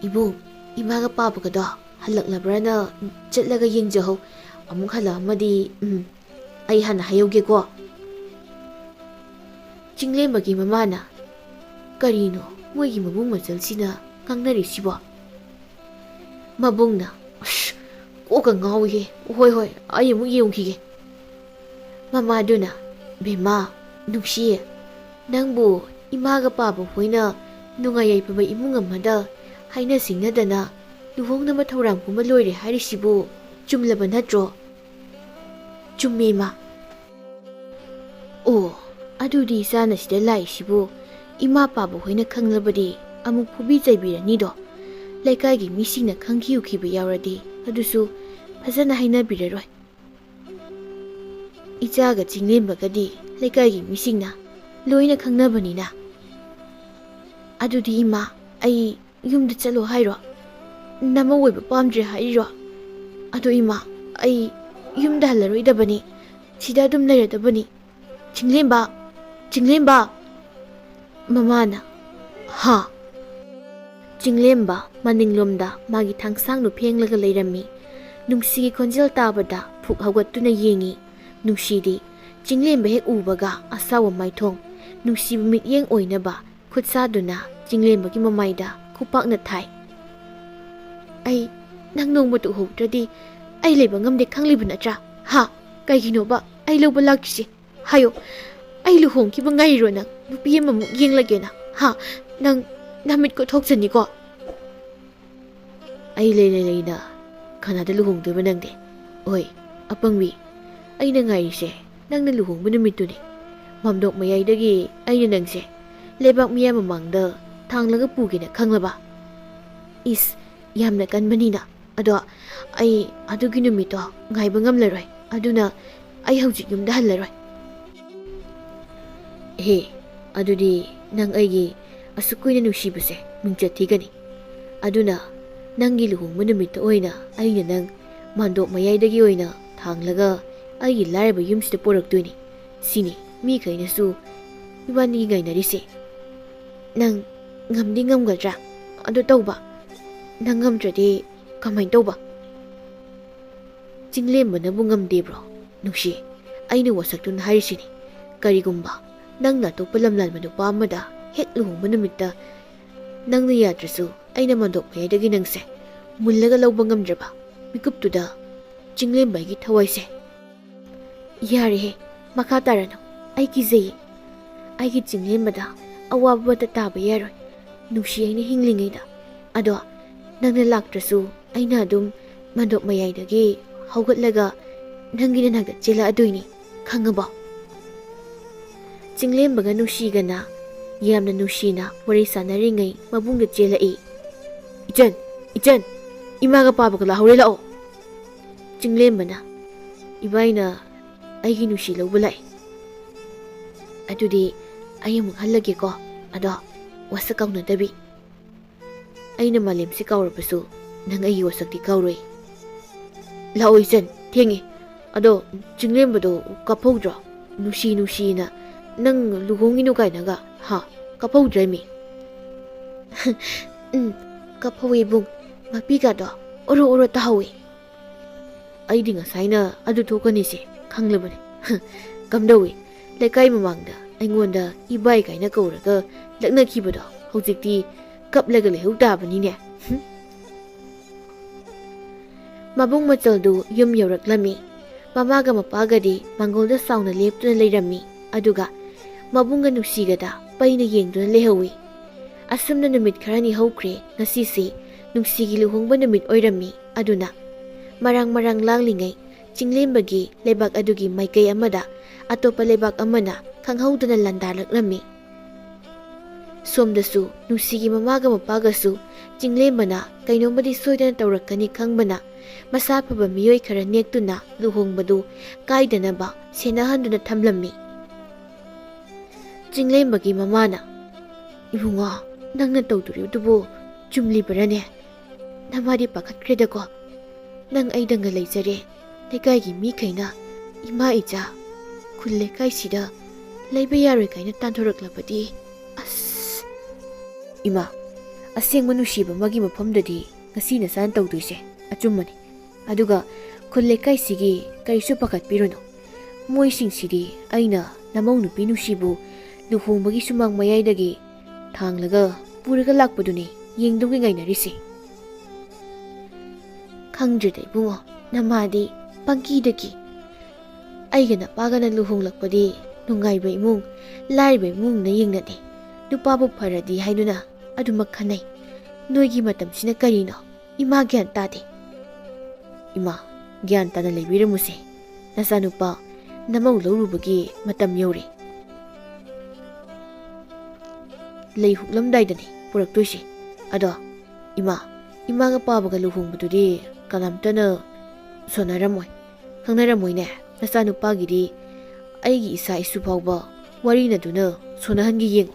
ꯏꯕꯨꯡ, ꯏꯃꯥꯒ ꯄꯥꯕꯒꯗꯣ ꯍꯜꯂꯛꯂꯕ꯭ꯔꯅ ꯆꯠꯂꯒ ꯌꯦꯡꯖꯍꯧ꯫ ꯑꯃꯨꯛ ꯍꯜꯂꯛꯑꯝꯃꯗꯤ ꯑꯩ ꯍꯥꯟꯅ ꯍꯥꯏꯍꯧꯒꯦꯀꯣ꯫ ꯆꯤꯡꯂꯦꯝꯕꯒꯤ ꯃꯃꯥꯅ ꯀꯔꯤꯅꯣ ꯃꯣꯏꯒꯤ ꯃꯕꯨꯡ ꯃꯆꯜꯁꯤꯅ ꯉꯥꯡꯅꯔꯤꯁꯤꯕꯣ? ꯃꯕꯨꯡꯅ ꯀꯣꯛꯀ ꯉꯥꯎꯏꯍꯦ꯫ ꯍꯣꯏ, ꯑꯩ ꯑꯃꯨꯛ ꯌꯦꯡꯈꯤꯒꯦ꯫ ꯃꯃꯥꯗꯨꯅ ꯕꯦꯝꯃ, ꯅꯨꯡꯁꯤ, ꯅꯪꯕꯨ ꯏꯃꯥꯒ ꯄꯥꯕ ꯍꯣꯏꯅ ꯅꯨꯡꯉꯥꯏ ꯌꯥꯏꯐꯕ ꯏꯃꯨꯡ ꯑꯃꯗ ꯍꯥꯏꯅ ꯁꯤꯡꯅꯗꯅ ꯂꯨꯍꯣꯡꯅꯕ ꯊꯧꯔꯥꯡ ꯄꯨꯝꯕ ꯂꯣꯏꯔꯦ ꯍꯥꯏꯔꯤꯁꯤꯕꯨ ꯆꯨꯝꯂꯕ ꯅꯠꯇ꯭ꯔꯣ? ꯆꯨꯝꯃꯦ ꯏꯃꯥ꯫ ꯑꯣ, ꯑꯗꯨꯗꯤ ꯏꯆꯥꯅ ꯁꯤꯗ ꯂꯥꯛꯏꯁꯤꯕꯨ ꯏꯃꯥ ꯄꯥꯕ ꯍꯣꯏꯅ ꯈꯪꯂꯕꯗꯤ ꯑꯃꯨꯛ ꯐꯨꯕꯤ ꯆꯩꯕꯤꯔꯅꯤꯗꯣ꯫ ꯂꯩꯀꯥꯏꯒꯤ ꯃꯤꯁꯤꯡꯅ ꯈꯪꯈꯤꯕ ꯌꯥꯎꯔꯗꯤ ꯑꯗꯨꯁꯨ ꯐꯖꯅ ꯍꯥꯏꯅꯕꯤꯔꯔꯣꯏ꯫ ꯏꯆꯥꯒ ꯆꯤꯡꯂꯦꯝꯕꯒꯗꯤ ꯂꯩꯀꯥꯏꯒꯤ ꯃꯤꯁꯤꯡꯅ ꯂꯣꯏꯅ ꯈꯪꯅꯕꯅꯤꯅ꯫ ꯑꯗꯨꯗꯤ ꯏꯃꯥ, ꯑꯩ ꯌꯨꯝꯗ ꯆꯠꯂꯣ ꯍꯥꯏꯔꯣ? ꯅꯃꯧ ꯑꯣꯏꯕ ꯄꯥꯝꯗ꯭ꯔꯦ ꯍꯥꯏꯔꯤꯔꯣ? ꯑꯗꯣ ꯏꯃꯥ, ꯑꯩ ꯌꯨꯝꯗ ꯍꯜꯂꯔꯣꯏꯗꯕꯅꯤ, ꯁꯤꯗ ꯑꯗꯨꯝ ꯂꯩꯔꯗꯕꯅꯤ꯫ ꯆꯤꯡꯂꯦꯝꯕ! ꯃꯃꯥꯅ ꯍꯥ? ꯆꯤꯡꯂꯦꯝꯕ ꯃꯅꯤꯡꯂꯣꯝꯗ ꯃꯥꯒꯤ ꯊꯥꯡꯁꯥꯡꯗꯨ ꯐꯦꯡꯂꯒ ꯂꯩꯔꯝꯃꯤ꯫ ꯅꯨꯡꯁꯤꯒꯤ ꯈꯣꯟꯖꯦꯜ ꯇꯥꯕꯗ ꯐꯨꯛ ꯍꯧꯒꯠꯇꯨꯅ ꯌꯦꯡꯉꯤ꯫ ꯅꯨꯡꯁꯤꯗꯤ ꯆꯤꯡꯂꯦꯝꯕ ꯍꯦꯛ ꯎꯕꯒ ꯑꯁꯥꯎꯕ ꯃꯥꯏꯊꯣꯡ, ꯅꯨꯡꯁꯤꯕ ꯃꯤꯠꯌꯦꯡ ꯑꯣꯏꯅꯕ ꯈꯨꯠꯁꯥꯗꯨꯅ ꯆꯤꯡꯂꯦꯝꯕꯒꯤ ꯃꯃꯥꯏꯗ ꯈꯨꯄꯥꯛꯅ ꯊꯥꯏ꯫ ꯅꯪ ꯅꯣꯡꯃꯇ ꯎꯍꯧꯗ꯭ꯔꯗꯤ ꯑꯩ ꯂꯩꯕ ꯉꯝꯗꯦ ꯈꯪꯂꯤꯕ ꯅꯠꯇ꯭ꯔꯥ? ꯀꯩꯒꯤꯅꯣꯕ ꯑꯩ ꯂꯧꯕ ꯂꯥꯛꯇ꯭ꯔꯤꯁꯦ? hayo ai luhongkiba ngairo nang nupi amamuk yenglage na ha nang namit ko thokchani ko ai leina kanada luhongdoiba nangde oi apangwi aina ngaise nangna luhongba numituni mamdok mayaidagi aina nangse lebak miya mamangda thanglaga pugina khanglaba is yamna kanbanina ado ai adugi numito ngaiba ngamlaroi aduna ai hawjik yumda hallaroi he adudi nang aigi asukuina nusibase mingchat thigani aduna nangi luhongba numito oina aina nang mandok mayaidagi oina thanglaga aigi laraba yumsida poraktoini sini mi kainasu ibani gainarise nang ngamdi ngamgadra adu tauba nang ngamdradi kamai tauba jinglembanabu ngamdebro nushi aina wasaktun harisini karigumba nangna topa lamlalma nupa amada hek luhongba numitta nangna yadrasu aina mandok mayadagi nangse mullaga lauba ngamdraba mikuptuda jinglembaigi thawaise yare makha tarano ai kizei aigi jinglembada awabata taba yaroi nushi aina hinglingaida ado nangna laktrasu aina adum mandok mayaidagi haugatlaga nangina naga chela adoini khangaba jinglembaga nushigana yamna nushina wari sanaringai mabungda chela ichan imaga pabaga lahore lao jinglembana ibaina aigi nushi lauba lai adudi ayamuk hallage ko ado wasa kauna dabi aina malemsi kaurabasu nang aigi wasakti kauroi lao ichan thengi ado jinglembado kaphodro nushi na nang luhonginu kainaga ha kaphodremi kaphowe bung mapiga do oro tahawi aidi ngasaina adu thokani se khanglabani kamdawi lekai mamangda aingonda ibai kaina kauraga lakna khibado hojikti kaplega lehau tabani ne mabung machaldu yum yoraklami mamaga mapagadi mangolda sauna leptuna leirami aduga mabunga nusigada paina yengduna lehawi asumna numit kharani hokre ngasisi nungsigi luhongba numit oirami aduna marang langlingai jinglembagi lebak adugi maikai amada atopa lebak amana khanghaudana landarlakrami somdasu nungsigi mamaga mapagasu jinglembana kainombadi soidana tawrakani khangbana masa phaba miyoi khara nektuna luhongbadu kaidanaba senahanduna thamlammi jinglembagi mamana ibungo nangna tawduridubu chumli barane namadi pakhatkredako nang aidanga leijare lekai mi kaina ima ija khulle kai sida leiba yaroi kaina tanthoroklapati as ima aseng manushi bamagi mafamdadi ngasina san tawduise achumani aduga khulle kai sigi kaisu pakhat piruno moi singsidhi aina namau nupi nusibu luhongbagi sumang mayaidagi thanglaga puraga lakpaduni yengdugi ngainarise khangdrida ibungo namadi pangkidaki aigana pagana luhonglakpadi nungaiba imung laiba imung na yengnade nupabu pharadi haiduna adumak khanai noigi matamsina karino ima gyan tade ima gyan tana leibiramuse nasanupa namau laurubagi matam yore lei huklamdaidani puraktoise ado imaga pabaga luhongbadudi kanamtana sonaramoi khangnaramoi nasanupagidi aigi isa isu phawba warinaduna sonahangi yeng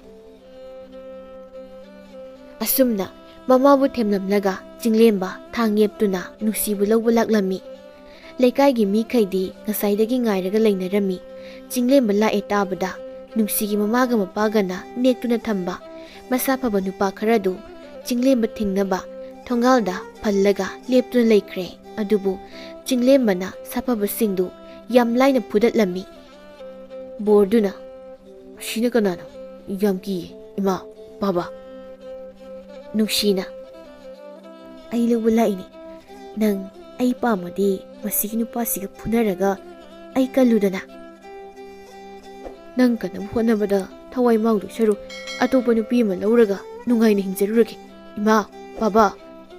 asumna mamabu themlamlaga jinglemba thangyeptuna nusibu lawba laklami leikaigi mi khaidi ngasaidagi ngairaga leinarami jinglemba lae tabada nungsigi mamaga mapagana nektuna thamba masa phaba nupa kharadu jinglemba thingnaba thongalda phallaga leptuna leikre adubu jinglembana sapaba singdu yam laina phudatlami borduna shina kanana yamki ima baba nushina ai lubula ini nang ai pamadi masigi nupa siga phunaraga ai kaludana Nang kanam hotnabada thawai maudu saru atopa nupi ama lauraga nungaina hingjarurage. Ima, baba,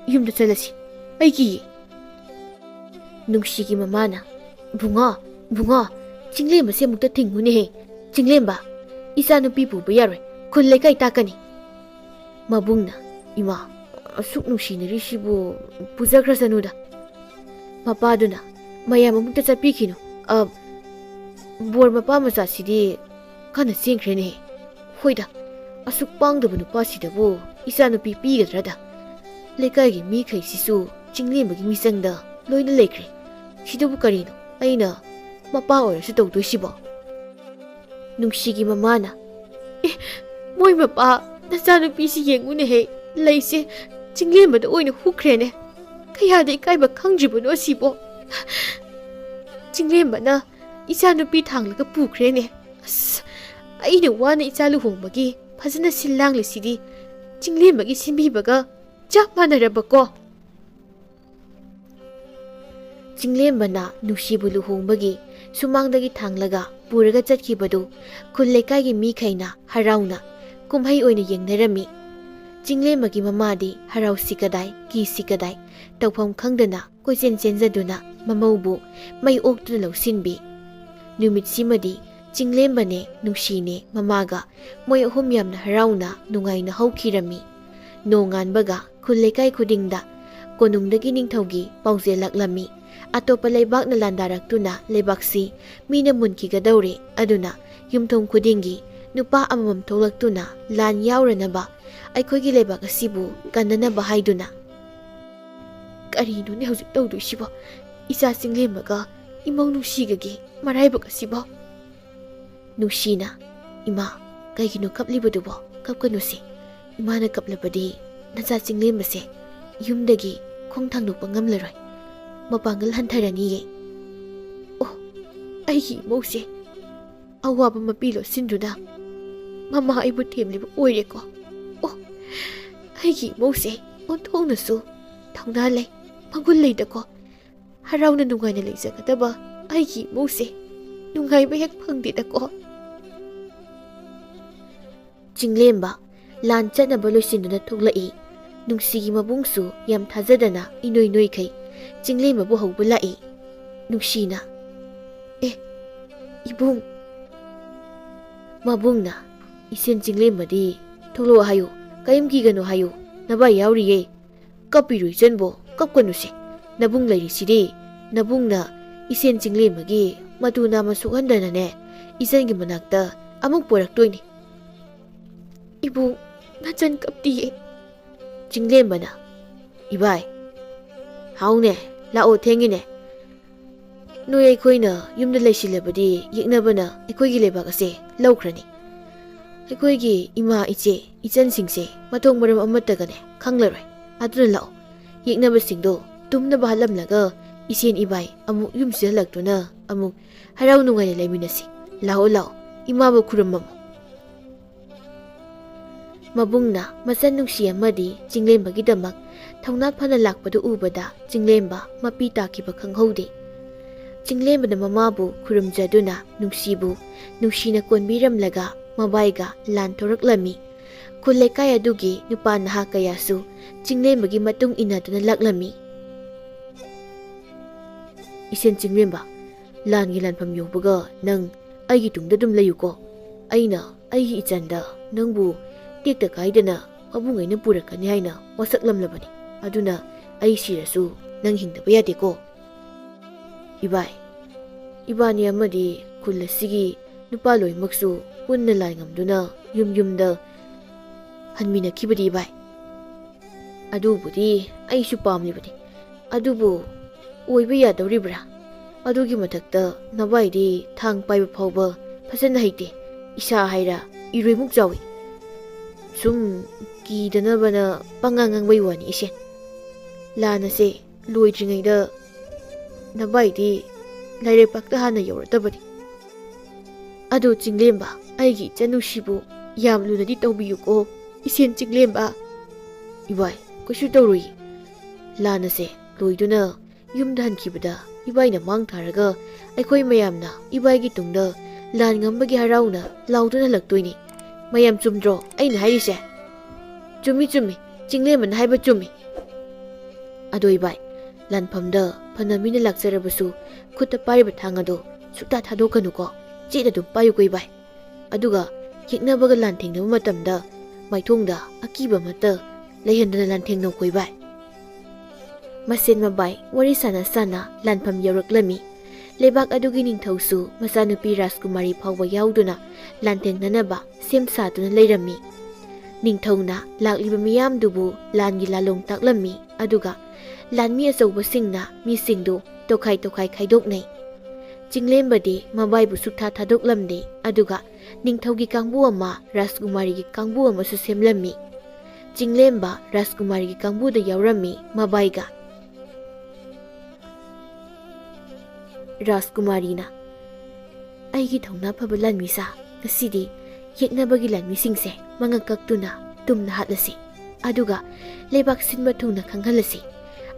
yumda chalasi. Aiki. Nungshigi mamana. Bunga, Chinglemba se mukta thingune he. Chinglemba, isa nupi puba yaroi. Khun lekai takani. Mabungna, ima, asuk nungsinari sibu pujakrasanuda. Mapaduna, mayam amukta chapikinu. Bor mapa macha sidi kana sengkrene he. Hoida, asuk pangdaba nupa sidabu isa nupi pigadrada. Lekai mi khai sisu Chinglemba gi misangda loina lekre. Sidabu karino, aina mapa oirasu tawdoi Nungshigi mamana. Moi mapa, nachanupi si yengune he. Leise Chinglembada oina hukrene. Kayada ikaiba khangjibano sibo. Chinglembana ichanupi thanglaga pukrene. Aina wana ichalu hongbagi phajana sillangle sidi Chinglembagi simbibaga chap manarabako. Chinglembana nungsibu luhongbagi sumangdagi thanglaga puraga chatkibadu khun lekai mi khaina harauna kumhai oina yengnarami. Chinglembagi mamadi harau sikadai ki sikadai tawpham khangdana koisen chenjaduna mamaubu mai oktuna lausinbi. Numit simadi Chinglembane nungsine mamaga moi ahum yamna harauna nungaina haukhirami. Nonganbaga khun lekai khudingda konungdagi ningthaugi pauje laklami. Atopa leibak na landaraktuna leibaksi mina munkigadawre aduna yumthong khudingi nupa amamam tholaktuna lan yauranaba aikhoigi leibak asibu kananaba haiduna. Karino ne hauzik tawdoisibo isa Chinglembga imau nungsigagi maraibak asibo. Nungsina, ima, kaigino kaplibadubo kapkanusi. Imana kaplabadi nacha Chinglembase yumdagi khongthangnukpa ngamlaroi. Mapangal hantarani. Oh, aigi mose. Awaba mapilo sinduna. Mama aibu temliba oireko. Oh, aigi mose. Onthongnasu thangna lei magul leidako. Harauna nungaina leijagadaba aigi mose. Nungaiba hek phangdidako. Chinglemba lan chanaba loisinduna thoglai. Nungsigi mabungsu yam thajadana inoi khai. Chinglemba bu hauba lai. Nungsina. Ibung. Mabungna. Isen Chinglemba di. Thoglo hayo. Kayam kigano hayo. Naba yauriye. Kapirui chanbo. Kapkanusi. Nabung lairisi nabungna isen Chinglemba gi matuna masukhandana ne. Isangi manakta amuk poraktoini. Ibung. Nachan kaptiye. Chinglemba na. Ibai. Haune, lao thengine. Noi aikhoina yumda leisilabadi yeknabana aikhoigi leibak ase laukrani. Aikhoigi ima iche ichansingse mathong maram amatagane khanglaroi. Aduna lao yeknabasingdo tumnaba halamlaga isen ibai amuk yumsilaktuna amuk harau nungaina leiminasi. Lao imaba khuramam. Mabungna masan nungsi amadi Chinglembagi damak thongna phana lakpadu ubada Chinglemba mapi takiba khanghode. Chinglembana mamabu khuramjaduna nungsibu nungsina konbiramlaga mabaiga lan thoraklami. Khun lekai adugi nupa naha kayasu Chinglembagi matung inaduna laklami. Isen Chinglemba lan gi lanpham yobuga nang aigi tungda dum layuko. Aina aigi ichanda nangbu tekta kaidana mabungaina purakani haina wasaklamlabani. Aduna ai sirasu nang hingdaba yadeko. Ibai. Ibani amadi kulasigi nupa loimaksu punna lai ngamduna yumda hanmina kibadi ibai. Adubudi aisu pamlibani. Adubu oiba yadawribra. Adugi mathakta nabaidi thang paiba phawba phajana haite. Isa haira iroimuk jawi. Sum kidanabana pangangangbay wani isen. Lana se loidringaida nabaidi lairepakta hana yauradabani. Ado Chinglemba aigi chanushibu yam lunadi tawbiyuko isen Chinglemba. Ibai kaishu tawrui. Lana se loiduna yumda hankibada ibaina mang tharaga aikhoi mayamna ibaigi tungda ꯂꯥꯟ ꯉꯝꯕꯒꯤ ꯍꯔꯥꯎꯅ ꯂꯥꯎꯗꯨꯅ ꯍꯜꯂꯛꯇꯣꯏꯅꯤ꯫ ꯃꯌꯥꯝ ꯆꯨꯝꯗ꯭ꯔꯣ ꯑꯩꯅ ꯍꯥꯏꯔꯤꯁꯦ? ꯆꯨꯝꯃꯤ ꯆꯨꯝꯃꯤ, ꯆꯤꯡꯂꯦꯝꯕꯅ ꯍꯥꯏꯕ ꯆꯨꯝꯃꯤ꯫ ꯑꯗꯣ ꯏꯕꯥꯏ, ꯂꯥꯟꯐꯝꯗ ꯐꯅ ꯃꯤꯅ ꯂꯥꯛꯆꯔꯕꯁꯨ ꯈꯨꯠꯇ ꯄꯥꯏꯔꯤꯕ ꯊꯥꯡ ꯑꯗꯣ ꯁꯨꯛꯊꯥ ꯊꯥꯗꯣꯛꯀꯅꯨꯀꯣ, ꯆꯦꯠ ꯑꯗꯨꯝ ꯄꯥꯏꯌꯨꯀꯣ ꯏꯕꯥꯏ꯫ ꯑꯗꯨꯒ ꯌꯦꯛꯅꯕꯒ ꯂꯥꯟꯊꯦꯡꯅꯕ ꯃꯇꯝꯗ ꯃꯥꯏꯊꯣꯡꯗ ꯑꯀꯤꯕ ꯑꯃꯠꯇ ꯂꯩꯍꯟꯗꯅ ꯂꯥꯟꯊꯦꯡꯅꯧꯀꯣ ꯏꯕꯥꯏ꯫ ꯃꯁꯦꯟ ꯃꯕꯥꯏ ꯋꯥꯔꯤ ꯁꯥꯟꯅ ꯁꯥꯟꯅ ꯂꯥꯟꯐꯝ ꯌꯧꯔꯛꯂꯝꯃꯤ꯫ ꯂꯩꯕꯥꯛ ꯑꯗꯨꯒꯤ ꯅꯤꯡꯊꯧꯁꯨ ꯃꯆꯥꯅꯨꯄꯤ ꯔꯥꯖꯀꯨꯃꯥꯔꯤ ꯐꯥꯎꯕ ꯌꯥꯎꯗꯨꯅ ꯂꯥꯟꯊꯦꯡꯅꯅꯕ ꯁꯦꯝ ꯁꯥꯗꯨꯅ ꯂꯩꯔꯝꯃꯤ꯫ ꯅꯤꯡꯊꯧꯅ ꯂꯥꯛꯂꯤꯕ ꯃꯤꯌꯥꯝꯗꯨꯕꯨ ꯂꯥꯟꯒꯤ ꯂꯥꯂꯣꯡ ꯇꯥꯛꯂꯝꯃꯤ, ꯑꯗꯨꯒ ꯂꯥꯟꯃꯤ ꯑꯆꯧꯕꯁꯤꯡꯅ ꯃꯤꯁꯤꯡꯗꯨ ꯇꯣꯈꯥꯏ ꯇꯣꯈꯥꯏ ꯈꯥꯏꯗꯣꯛꯅꯩ꯫ ꯆꯤꯡꯂꯦꯝꯕꯗꯤ ꯃꯕꯥꯏꯕꯨ ꯁꯨꯛꯊꯥ ꯊꯥꯗꯣꯛꯂꯝꯗꯦ, ꯑꯗꯨꯒ ꯅꯤꯡꯊꯧꯒꯤ ꯀꯥꯡꯕꯨ ꯑꯃ ꯔꯥꯖꯀꯨꯃꯥꯔꯤꯒꯤ ꯀꯥꯡꯕꯨ ꯑꯃꯁꯨ ꯁꯦꯝꯂꯝꯃꯤ꯫ ꯆꯤꯡꯂꯦꯝꯕ ꯔꯥꯖꯀꯨꯃꯥꯔꯤꯒꯤ ꯀꯥꯡꯕꯨꯗ ꯌꯥꯎꯔꯝꯃꯤ ꯃꯕꯥꯏꯒ꯫ ꯔꯥꯖꯀꯨꯃꯥꯔꯤꯅ, ꯑꯩꯒꯤ ꯊꯧꯅꯥ ꯐꯕ ꯂꯥꯟꯃꯤꯁꯥ, ꯉꯁꯤꯗꯤ ꯌꯦꯛꯅꯕꯒꯤ ꯂꯥꯟꯃꯤꯁꯤꯡꯁꯦ ꯃꯉꯛ ꯀꯛꯇꯨꯅ ꯇꯨꯝꯅ ꯍꯥꯠꯂꯁꯤ, ꯑꯗꯨꯒ ꯂꯩꯕꯥꯛ ꯁꯤꯟꯕ ꯊꯨꯡꯅ ꯈꯪꯍꯜꯂꯁꯤ꯫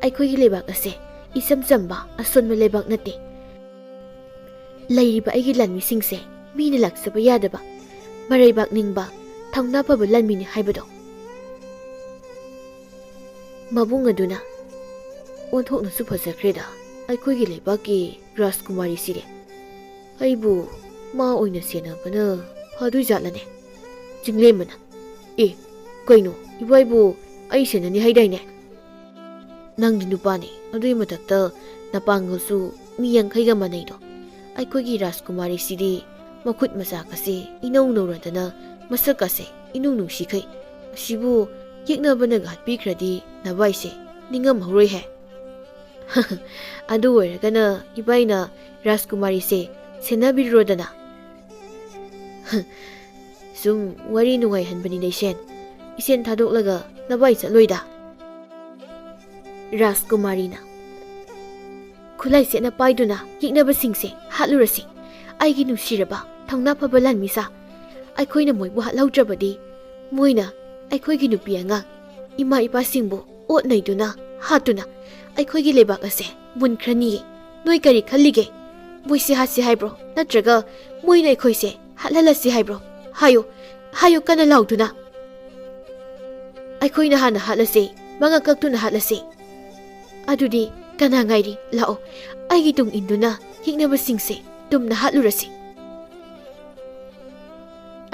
ꯑꯩꯈꯣꯏꯒꯤ ꯂꯩꯕꯥꯛ ꯑꯁꯦ ꯏꯆꯝ ꯆꯝꯕ ꯑꯁꯣꯟꯕ ꯂꯩꯕꯥꯛ ꯅꯠꯇꯦ꯫ ꯂꯩꯔꯤꯕ ꯑꯩꯒꯤ ꯂꯥꯟꯃꯤꯁꯤꯡꯁꯦ ꯃꯤꯅ ꯂꯥꯛꯆꯕ ꯌꯥꯗꯕ, ꯃꯔꯩꯕꯥꯛ ꯅꯤꯡꯕ, ꯊꯧꯅꯥ ꯐꯕ ꯂꯥꯟꯃꯤꯅꯤ ꯍꯥꯏꯕꯗꯣ꯫ ꯃꯕꯨꯡ ꯑꯗꯨꯅ, ꯑꯣꯟꯊꯣꯛꯅꯁꯨ ꯐꯖꯈ꯭ꯔꯦꯗ ꯑꯩꯈꯣꯏꯒꯤ ꯂꯩꯕꯥꯛꯀꯤ ꯔꯥꯖꯀꯨꯃꯥꯔꯤꯁꯤꯗꯤ꯫ ꯑꯩꯕꯨ ꯃꯥ ꯑꯣꯏꯅ ꯁꯦꯟꯅꯕꯅ ꯐꯗꯣꯏꯖꯥꯠꯂꯅꯦ? ꯆꯤꯡꯂꯦꯝꯕꯅ, ꯑꯦ ꯀꯩꯅꯣ, ꯏꯕꯥꯏꯕꯨ ꯑꯩ ꯁꯦꯟꯅꯅꯤ ꯍꯥꯏꯗꯥꯏꯅꯦ? ꯅꯪꯗꯤ ꯅꯨꯄꯥꯅꯤ, ꯑꯗꯨꯒꯤ ꯃꯊꯛꯇ ꯅꯄꯥꯡꯒꯜꯁꯨ ꯃꯤ 50ꯒ ꯃꯥꯟꯅꯩꯗꯣ꯫ ꯑꯩꯈꯣꯏꯒꯤ ꯔꯥꯖꯀꯨꯃꯥꯔꯤꯁꯤꯗꯤ ꯃꯈꯨꯠ ꯃꯁꯥꯀꯁꯦ ꯏꯅꯧ ꯅꯧꯔꯗꯅ ꯃꯁꯛꯀꯁꯦ ꯏꯅꯨꯡ ꯅꯨꯡꯁꯤꯈꯩ, ꯑꯁꯤꯕꯨ ꯌꯦꯛꯅꯕꯅꯒ ꯍꯥꯠꯄꯤꯈ꯭ꯔꯗꯤ ꯅꯕꯥꯏꯁꯦ ꯅꯤꯡꯉꯝꯍꯧꯔꯣꯏꯍꯦ꯫ ꯑꯗꯨ ꯑꯣꯏꯔꯒꯅ ꯏꯕꯥꯏꯅ ꯔꯥꯖꯀꯨꯃꯥꯔꯤꯁꯦ ꯁꯦꯟꯅꯕꯤꯔꯣꯗꯅ꯫ ꯁꯨꯝ ꯋꯥꯔꯤ ꯅꯨꯡꯉꯥꯏꯍꯟꯕꯅꯤꯗ ꯏꯁꯦꯟ, ꯏꯁꯦꯟ ꯊꯥꯗꯣꯛꯂꯒ ꯅꯕꯥꯏ ꯆꯠꯂꯣꯏꯗ꯫ ꯔꯥꯖꯀꯨꯃꯥꯔꯤꯅ, ꯈꯨꯠꯂꯥꯏ ꯁꯦꯠꯅ ꯄꯥꯏꯗꯨꯅ ꯌꯦꯛꯅꯕꯁꯤꯡꯁꯦ ꯍꯥꯠꯂꯨꯔꯁꯤ꯫ ꯑꯩꯒꯤ ꯅꯨꯡꯁꯤꯔꯕ ꯊꯧꯅꯥ ꯐꯕ ꯂꯥꯟꯃꯤꯁꯥ, ꯑꯩꯈꯣꯏꯅ ꯃꯣꯏꯕꯨ ꯍꯥꯠꯍꯧꯗ꯭ꯔꯕꯗꯤ ꯃꯣꯏꯅ ꯑꯩꯈꯣꯏꯒꯤ ꯅꯨꯄꯤ ꯑꯉꯥꯡ, ꯏꯃꯥ ꯏꯄꯥꯁꯤꯡꯕꯨ ꯑꯣꯠ ꯅꯩꯗꯨꯅ ꯍꯥꯠꯇꯨꯅ ꯑꯩꯈꯣꯏꯒꯤ ꯂꯩꯕꯥꯛ ꯑꯁꯦ ꯃꯨꯟꯈ꯭ꯔꯅꯤꯌꯦ꯫ ꯅꯣꯏ ꯀꯔꯤ ꯈꯜꯂꯤꯒꯦ? ꯃꯣꯏꯁꯦ ꯍꯥꯠꯁꯤ ꯍꯥꯏꯕ꯭ꯔꯣ, ꯅꯠꯇ꯭ꯔꯒ ꯃꯣꯏꯅ ꯑꯩꯈꯣꯏꯁꯦ ꯍꯥꯠꯍꯜꯂꯁꯤ ꯍꯥꯏꯕ꯭ꯔꯣ? ꯍꯥꯏꯌꯨ, ꯍꯥꯏꯌꯨ ꯀꯟꯅ ꯂꯥꯎꯗꯨꯅ꯫ ꯑꯩꯈꯣꯏꯅ ꯍꯥꯟꯅ ꯍꯥꯠꯂꯁꯤ, ꯃꯉꯛ ꯀꯛꯇꯨꯅ ꯍꯥꯠꯂꯁꯤ꯫ ꯑꯗꯨꯗꯤ ꯀꯅꯥ ꯉꯥꯏꯔꯤ? ꯂꯥꯛꯑꯣ, ꯑꯩꯒꯤ ꯇꯨꯡ ꯏꯟꯗꯨꯅ ꯌꯦꯛꯅꯕꯁꯤꯡꯁꯦ ꯇꯨꯝꯅ ꯍꯥꯠꯂꯨꯔꯁꯤ꯫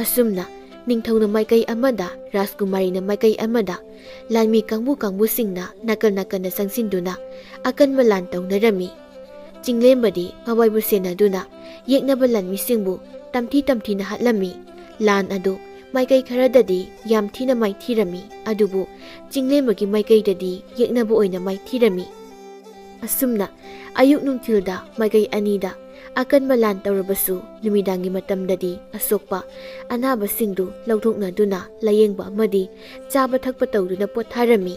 ꯑꯁꯨꯝꯅ ꯅꯤꯡꯊꯧꯅ ꯃꯥꯏꯀꯩ ꯑꯃꯗ, ꯔꯥꯖꯀꯨꯃꯥꯔꯤꯅ ꯃꯥꯏꯀꯩ ꯑꯃꯗ, ꯂꯥꯟꯃꯤ ꯀꯥꯡꯕꯨꯁꯤꯡꯅ ꯅꯥꯀꯟ ꯅꯥꯀꯟꯗ ꯆꯪꯁꯤꯟꯗꯨꯅ ꯑꯀꯟꯕ ꯂꯥꯟ ꯇꯧꯅꯔꯝꯃꯤ꯫ ꯆꯤꯡꯂꯦꯝꯕꯗꯤ ꯃꯕꯥꯏꯕꯨ ꯁꯦꯟꯅꯗꯨꯅ ꯌꯦꯛꯅꯕ ꯂꯥꯟꯃꯤꯁꯤꯡꯕꯨ ꯇꯝꯊꯤ ꯇꯝꯊꯤꯅ ꯍꯥꯠꯂꯝꯃꯤ꯫ ꯂꯥꯟ ꯑꯗꯨ ꯃꯥꯏꯀꯩ ꯈꯔꯗꯗꯤ ꯌꯥꯝ ꯊꯤꯅ ꯃꯥꯏꯊꯤꯔꯝꯃꯤ, ꯑꯗꯨꯕꯨ ꯆꯤꯡꯂꯦꯝꯕꯒꯤ ꯃꯥꯏꯀꯩꯗꯗꯤ ꯌꯦꯛꯅꯕ ꯑꯣꯏꯅ ꯃꯥꯏꯊꯤꯔꯝꯃꯤ꯫ ꯑꯁꯨꯝꯅ ꯑꯌꯨꯛ ꯅꯨꯡꯊꯤꯜꯗ ꯃꯥꯏꯀꯩ ꯑꯅꯤꯗ ꯑꯀꯟꯕ ꯂꯥꯟ ꯇꯧꯔꯕꯁꯨ ꯅꯨꯃꯤꯗꯥꯡꯒꯤ ꯃꯇꯝꯗꯗꯤ ꯑꯁꯣꯛꯄ ꯑꯅꯥꯕꯁꯤꯡꯗꯨ ꯂꯧꯊꯣꯛꯅꯗꯨꯅ ꯂꯥꯌꯦꯡꯕ ꯑꯃꯗꯤ ꯆꯥꯕ ꯊꯛꯄ ꯇꯧꯗꯨꯅ ꯄꯣꯊꯥꯔꯝꯃꯤ꯫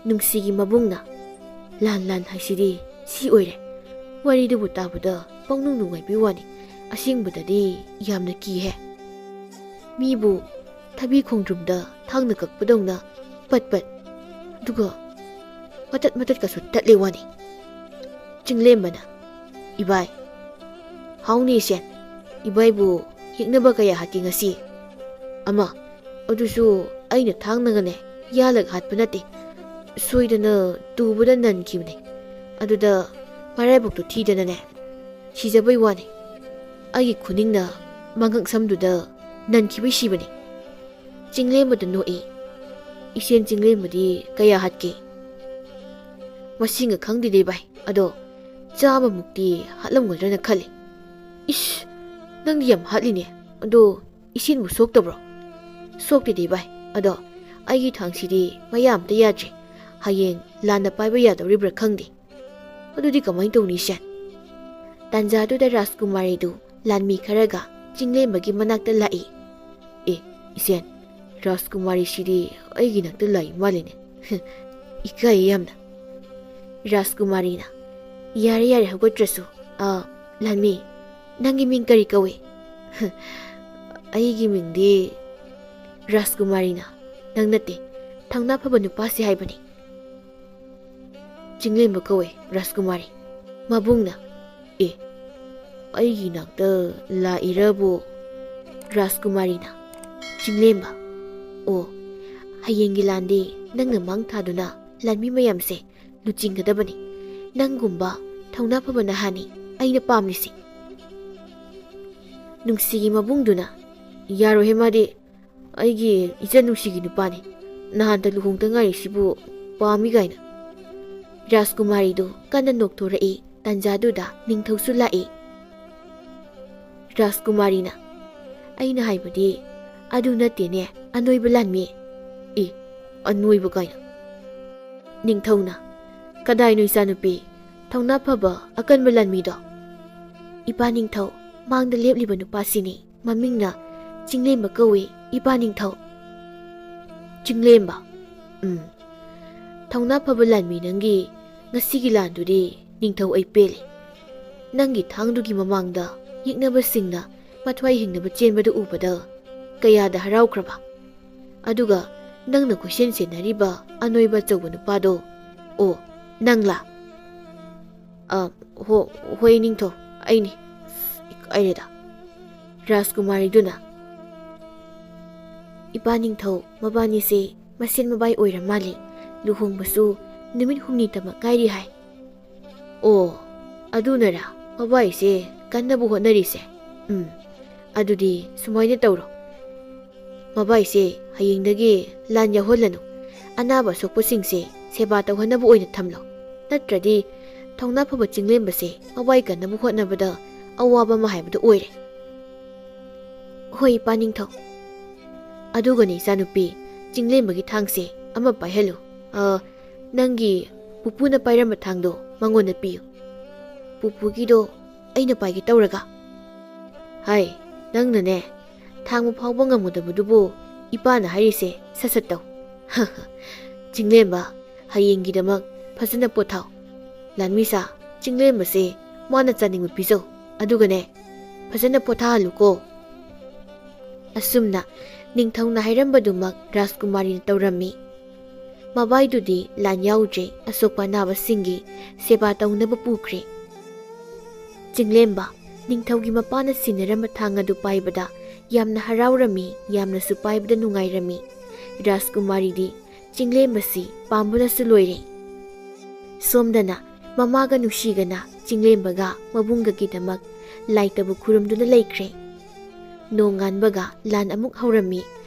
ꯅꯨꯡꯁꯤꯒꯤ ꯃꯕꯨꯡꯅ, ꯂꯥꯟ ꯍꯥꯏꯁꯤꯗꯤ ꯁꯤ ꯑꯣꯏꯔꯦ꯫ ꯋꯥꯔꯤꯗꯨꯕꯨ ꯇꯥꯕꯗ ꯄꯪꯅꯨꯡ ꯅꯨꯡꯉꯥꯏꯕꯩ ꯋꯥꯅꯤ, ꯑꯁꯦꯡꯕꯗꯗꯤ ꯌꯥꯝꯅ ꯀꯤꯍꯦ꯫ ꯃꯤꯕꯨ ꯊꯕꯤ ꯈꯣꯡꯗ꯭ꯔꯨꯝꯗ ꯊꯥꯡꯅ ꯀꯛꯄꯗꯧꯅ ꯄꯠ ꯄꯠ, ꯑꯗꯨꯒ ꯃꯇꯠ ꯃꯇꯠꯀꯁꯨ ꯇꯠꯂꯦ ꯋꯥꯅꯤ꯫ ꯆꯤꯡꯂꯦꯝꯕꯅ, ꯏꯕꯥꯏ, ꯍꯥꯎꯅꯤ ꯏꯁꯦꯟ, ꯏꯕꯥꯏꯕꯨ ꯌꯦꯛꯅꯕ ꯀꯌꯥ ꯍꯥꯠꯀꯦ ꯉꯁꯤ? ꯑꯃ, ꯑꯗꯨꯁꯨ ꯑꯩꯅ ꯊꯥꯡꯅꯒꯅꯦ ꯌꯥꯜꯂꯒ ꯍꯥꯠꯄ ꯅꯠꯇꯦ, ꯁꯣꯏꯗꯅ ꯇꯨꯕꯗ ꯅꯟꯈꯤꯕꯅꯦ, ꯑꯗꯨꯗ ꯃꯔꯥꯏꯕꯛꯇꯨ ꯊꯤꯗꯅꯅꯦ ꯁꯤꯖꯕꯩ ꯋꯥꯅꯤ꯫ ꯑꯩꯒꯤ ꯈꯨꯅꯤꯡꯅ ꯃꯉꯛ ꯁꯝꯗꯨꯗ ꯅꯟꯈꯤꯕꯩ ꯁꯤꯕꯅꯤ꯫ ꯆꯤꯡꯂꯦꯝꯕꯗ ꯅꯣꯛꯏ, ꯏꯁꯦꯟ ꯆꯤꯡꯂꯦꯝꯕꯗꯤ ꯀꯌꯥ ꯍꯥꯠꯀꯦ? ꯃꯁꯤꯡꯒ ꯈꯪꯗꯦꯗ ꯏꯕꯥꯏ, ꯑꯗꯣ 100ꯃꯨꯛꯇꯤ ꯍꯥꯠꯂꯝꯒꯗ꯭ꯔꯅ ꯈꯜꯂꯤ꯫ ꯏꯁ, ꯅꯪꯗꯤ ꯌꯥꯝ ꯍꯥꯠꯂꯤꯅꯦ, ꯑꯗꯣ ꯏꯁꯦꯟꯕꯨ ꯁꯣꯛꯇꯕ꯭ꯔꯣ? ꯁꯣꯛꯇꯦꯗ ꯏꯕꯥꯏ, ꯑꯗꯣ ꯑꯩꯒꯤ ꯊꯥꯡꯁꯤꯗꯤ ꯃꯌꯥ ꯑꯝꯇ ꯌꯥꯗ꯭ꯔꯦ, ꯍꯌꯦꯡ ꯂꯥꯟꯅ ꯄꯥꯏꯕ ꯌꯥꯗꯧꯔꯤꯕ꯭ꯔꯥ ꯈꯪꯗꯦ꯫ ꯑꯗꯨꯗꯤ ꯀꯃꯥꯏꯅ ꯇꯧꯅꯤ ꯏꯁꯦꯟ? ꯇꯥꯟꯖꯥꯗꯨꯗ ꯔꯥꯖꯀꯨꯃꯥꯔꯤꯗꯨ ꯂꯥꯟꯃꯤ ꯈꯔꯒ ꯆꯤꯡꯂꯦꯝꯕꯒꯤ ꯃꯅꯥꯛꯇ ꯂꯥꯛꯏ꯫ ꯑꯦ ꯏꯁꯦꯟ, ꯔꯥꯖꯀꯨꯃꯥꯔꯤꯁꯤꯗꯤ ꯑꯩꯒꯤ ꯅꯥꯛꯇ ꯂꯥꯛꯏ ꯃꯥꯜꯂꯤꯅꯦ, ꯏꯀꯥꯏꯌꯦ ꯌꯥꯝꯅ꯫ ꯔꯥꯖꯀꯨꯃꯥꯔꯤꯅ, ꯌꯥꯔꯦ ꯌꯥꯔꯦ ꯍꯧꯒꯠꯇ꯭ꯔꯁꯨ, ꯂꯥꯟꯃꯤ, ꯅꯪꯒꯤ ꯃꯤꯡ ꯀꯔꯤ ꯀꯧꯏ? ꯑꯩꯒꯤ ꯃꯤꯡꯗꯤ ꯔꯥꯖꯀꯨꯃꯥꯔꯤꯅ, ꯅꯪ ꯅꯠꯇꯦ, ꯊꯧꯅꯥ ꯐꯕ ꯅꯨꯄꯥꯁꯤ ꯍꯥꯏꯕꯅꯤ꯫ ꯆꯤꯡꯂꯦꯝꯕ ꯀꯧꯏ ꯔꯥꯖꯀꯨꯃꯥꯔꯤ꯫ ꯃꯕꯨꯡꯅ, ꯑꯦ ꯑꯩꯒꯤ ꯅꯥꯛꯇ ꯂꯥꯛꯏꯔꯕꯣ? ꯔꯥꯖꯀꯨꯃꯥꯔꯤꯅ ꯆꯤꯡꯂꯦꯝꯕ, ꯑꯣ ꯍꯌꯦꯡꯒꯤ ꯂꯥꯟꯗꯤ ꯅꯪꯅ ꯃꯥꯡ ꯊꯥꯗꯨꯅ ꯂꯥꯟꯃꯤ ꯃꯌꯥꯝꯁꯦ ꯂꯨꯆꯤꯡꯒꯗꯕꯅꯤ꯫ ꯅꯪꯒꯨꯝꯕ ꯊꯧꯅꯥ ꯐꯕ ꯅꯍꯥꯅꯤ ꯑꯩꯅ ꯄꯥꯝꯂꯤꯁꯤ꯫ ꯅꯨꯡꯁꯤꯒꯤ ꯃꯕꯨꯡꯗꯨꯅ ꯌꯥꯔꯣꯏꯍꯦ, ꯃꯥꯗꯤ ꯑꯩꯒꯤ ꯏꯆꯟ ꯅꯨꯡꯁꯤꯒꯤ ꯅꯨꯄꯥꯅꯤ, ꯅꯍꯥꯟꯇ ꯂꯨꯍꯣꯡꯗ ꯉꯥꯏꯔꯤꯁꯤꯕꯨ ꯄꯥꯝꯃꯤ ꯀꯥꯏꯅ꯫ ꯔꯥꯖꯀꯨꯃꯥꯔꯤꯗꯨ ꯀꯟꯅ ꯅꯣꯛꯊꯣꯔꯛꯏ꯫ ꯇꯥꯟꯖꯥꯗꯨꯗ ꯅꯤꯡꯊꯧꯁꯨ ꯂꯥꯛꯏ꯫ ꯔꯥꯖꯀꯨꯃꯥꯔꯤꯅ ꯑꯩꯅ ꯍꯥꯏꯕꯗꯤ ꯑꯗꯨ ꯅꯠꯇꯦꯅꯦ ꯑꯅꯣꯏꯕ ꯂꯥꯟꯃꯤ꯫ ꯑꯅꯣꯏꯕ ꯀꯥꯏꯅ꯫ ꯅꯤꯡꯊꯧꯅ ꯀꯗꯥꯏꯅꯣ ꯏꯆꯥꯅꯨꯄꯤ, ꯊꯧꯅꯥ ꯐꯕ ꯑꯀꯟꯕ ꯂꯥꯟꯃꯤꯗꯣ? ꯏꯄꯥ ꯅꯤꯡꯊꯧ, ꯃꯥꯡꯗ ꯂꯦꯞꯂꯤꯕ ꯅꯨꯄꯥꯁꯤꯅꯤ, ꯃꯃꯤꯡꯅ ꯆꯤꯡꯂꯦꯝꯕ ꯀꯧꯏ ꯏꯄꯥ ꯅꯤꯡꯊꯧ꯫ ꯆꯤꯡꯂꯦꯝꯕ? ꯊꯧꯅꯥ ꯐꯕ ꯂꯥꯟꯃꯤ ꯅꯪꯒꯤ ꯉꯁꯤꯒꯤ ꯂꯥꯟꯗꯨꯗꯤ ꯅꯤꯡꯊꯧ ꯑꯩ ꯄꯦꯜꯂꯤ꯫ ꯅꯪꯒꯤ ꯊꯥꯡꯗꯨꯒꯤ ꯃꯃꯥꯡꯗ ꯌꯦꯛꯅꯕꯁꯤꯡꯅ ꯃꯊ꯭ꯋꯥꯏ ꯍꯤꯡꯅꯕ ꯆꯦꯟꯕꯗꯨ ꯎꯕꯗ ꯀꯌꯥꯗ ꯍꯔꯥꯎꯈ꯭ꯔꯕ? ꯑꯗꯨꯒ ꯅꯪꯅ ꯀꯣꯏꯁꯦꯟ ꯁꯦꯟꯅꯔꯤꯕ ꯑꯅꯣꯏꯕ ꯑꯆꯧꯕ ꯅꯨꯄꯥꯗꯣ, ꯑꯣ ꯅꯪꯂꯥ? ꯍꯣꯏ ꯅꯤꯡꯊꯧ, ꯑꯩꯅꯤ꯫ ꯏꯀꯥꯏꯔꯦꯗ꯫ ꯔꯥꯖꯀꯨꯃꯥꯔꯤꯗꯨꯅ ꯏꯄꯥ ꯅꯤꯡꯊꯧ, ꯃꯕꯥꯅꯤꯁꯦ ꯃꯁꯦꯟ ꯃꯕꯥꯏ ꯑꯣꯏꯔ ꯃꯥꯜꯂꯤ, ꯂꯨꯍꯣꯡꯕꯁꯨ ꯅꯨꯃꯤꯠ 6ꯇꯃꯛ ꯉꯥꯏꯔꯤ ꯍꯥꯏ꯫ ꯑꯣ ꯑꯗꯨꯅꯔꯥ ꯃꯕꯥꯏꯁꯦ ꯀꯟꯅꯕꯨ ꯍꯣꯠꯅꯔꯤꯁꯦ? ꯑꯗꯨꯗꯤ ꯁꯨꯃꯥꯏꯅ ꯇꯧꯔꯣ, ꯃꯕꯥꯏꯁꯦ ꯍꯌꯦꯡꯗꯒꯤ ꯂꯥꯟ ꯌꯥꯎꯍꯜꯂꯅꯨ, ꯑꯅꯥꯕ ꯑꯁꯣꯛꯄꯁꯤꯡꯁꯦ ꯁꯦꯕꯥ ꯇꯧꯍꯟꯅꯕ ꯑꯣꯏꯅ ꯊꯝꯂꯣ꯫ ꯅꯠꯇ꯭ꯔꯗꯤ ꯊꯧꯅꯥ ꯐꯕ ꯆꯤꯡꯂꯦꯝꯕꯁꯦ ꯃꯕꯥꯏ ꯀꯟꯅꯕ ꯍꯣꯠꯅꯕꯗ ꯑꯋꯥꯕ ꯑꯃ ꯍꯥꯏꯕꯗꯨ ꯑꯣꯏꯔꯦ꯫ ꯍꯣꯏ ꯏꯄꯥ ꯅꯤꯡꯊꯧ꯫ ꯑꯗꯨꯒꯅꯦ ꯏꯆꯥꯅꯨꯄꯤ, ꯆꯤꯡꯂꯦꯝꯕꯒꯤ ꯊꯥꯡꯁꯦ ꯑꯃ ꯄꯥꯏꯍꯜꯂꯨ꯫ ꯅꯪꯒꯤ ꯄꯨꯄꯨꯅ ꯄꯥꯏꯔꯝꯕ ꯊꯥꯡꯗꯣ ꯃꯉꯣꯟꯗ ꯄꯤꯌꯨ꯫ ꯄꯨꯄꯨꯒꯤꯗꯣ ꯑꯩꯅ ꯄꯥꯏꯒꯦ ꯇꯧꯔꯒ? ꯍꯥꯏ, ꯅꯪꯅꯅꯦ ꯊꯥꯡꯕ ꯐꯥꯎꯕ ꯉꯝꯒꯗꯕꯗꯨꯕꯨ ꯏꯄꯥꯅ ꯍꯥꯏꯔꯤꯁꯦ ꯁꯠ ꯁꯠ ꯇꯧ꯫ ꯆꯤꯡꯂꯦꯝꯕ, ꯍꯌꯦꯡꯒꯤꯗꯃꯛ ꯐꯖꯅ ꯄꯣꯊꯥꯎ꯫ ꯂꯥꯟꯃꯤꯁꯥ, ꯆꯤꯡꯂꯦꯝꯕꯁꯦ ꯃꯥꯅ ꯆꯥꯅꯤꯡꯕ ꯄꯤꯖꯧ, ꯑꯗꯨꯒꯅꯦ ꯐꯖꯅ ꯄꯣꯊꯥꯍꯜꯂꯨꯀꯣ꯫ ꯑꯁꯨꯝꯅ ꯅꯤꯡꯊꯧꯅ ꯍꯥꯏꯔꯝꯕꯗꯨꯃꯛ ꯔꯥꯖꯀꯨꯃꯥꯔꯤꯅ ꯇꯧꯔꯝꯃꯤ꯫ ꯃꯕꯥꯏꯗꯨꯗꯤ ꯂꯥꯟ ꯌꯥꯎꯗ꯭ꯔꯦ, ꯑꯁꯣꯛꯄ ꯑꯅꯥꯕꯁꯤꯡꯒꯤ ꯁꯦꯕꯥ ꯇꯧꯅꯕ ꯄꯨꯈ꯭ꯔꯦ꯫ ꯆꯤꯡꯂꯦꯝꯕ, ꯅꯤꯡꯊꯧꯒꯤ ꯃꯄꯥꯅ ꯁꯤꯟꯅꯔꯝꯕ ꯊꯥꯡ ꯑꯗꯨ ꯄꯥꯏꯕꯗ ꯌꯥꯝꯅ ꯍꯔꯥꯎꯔꯝꯃꯤ, ꯌꯥꯝꯅꯁꯨ ꯄꯥꯏꯕꯗ ꯅꯨꯡꯉꯥꯏꯔꯝꯃꯤ꯫ ꯔꯥꯖꯀꯨꯃꯥꯔꯤꯗꯤ ꯆꯤꯡꯂꯦꯝꯕꯁꯤ ꯄꯥꯝꯕꯅꯁꯨ ꯂꯣꯏꯔꯦ꯫ ꯁꯣꯝꯗꯅ ꯃꯃꯥꯒ ꯅꯨꯡꯁꯤꯒꯅ ꯆꯤꯡꯂꯦꯝꯕꯒ ꯃꯕꯨꯡꯒꯒꯤꯗꯃꯛ ꯂꯥꯏꯇꯕꯨ ꯈꯨꯔꯨꯝꯗꯨꯅ ꯂꯩꯈ꯭ꯔꯦ꯫ ꯅꯣꯡꯉꯥꯟꯕꯒ ꯂꯥꯟ ꯑꯃꯨꯛ ꯍꯧꯔꯝꯃꯤ꯫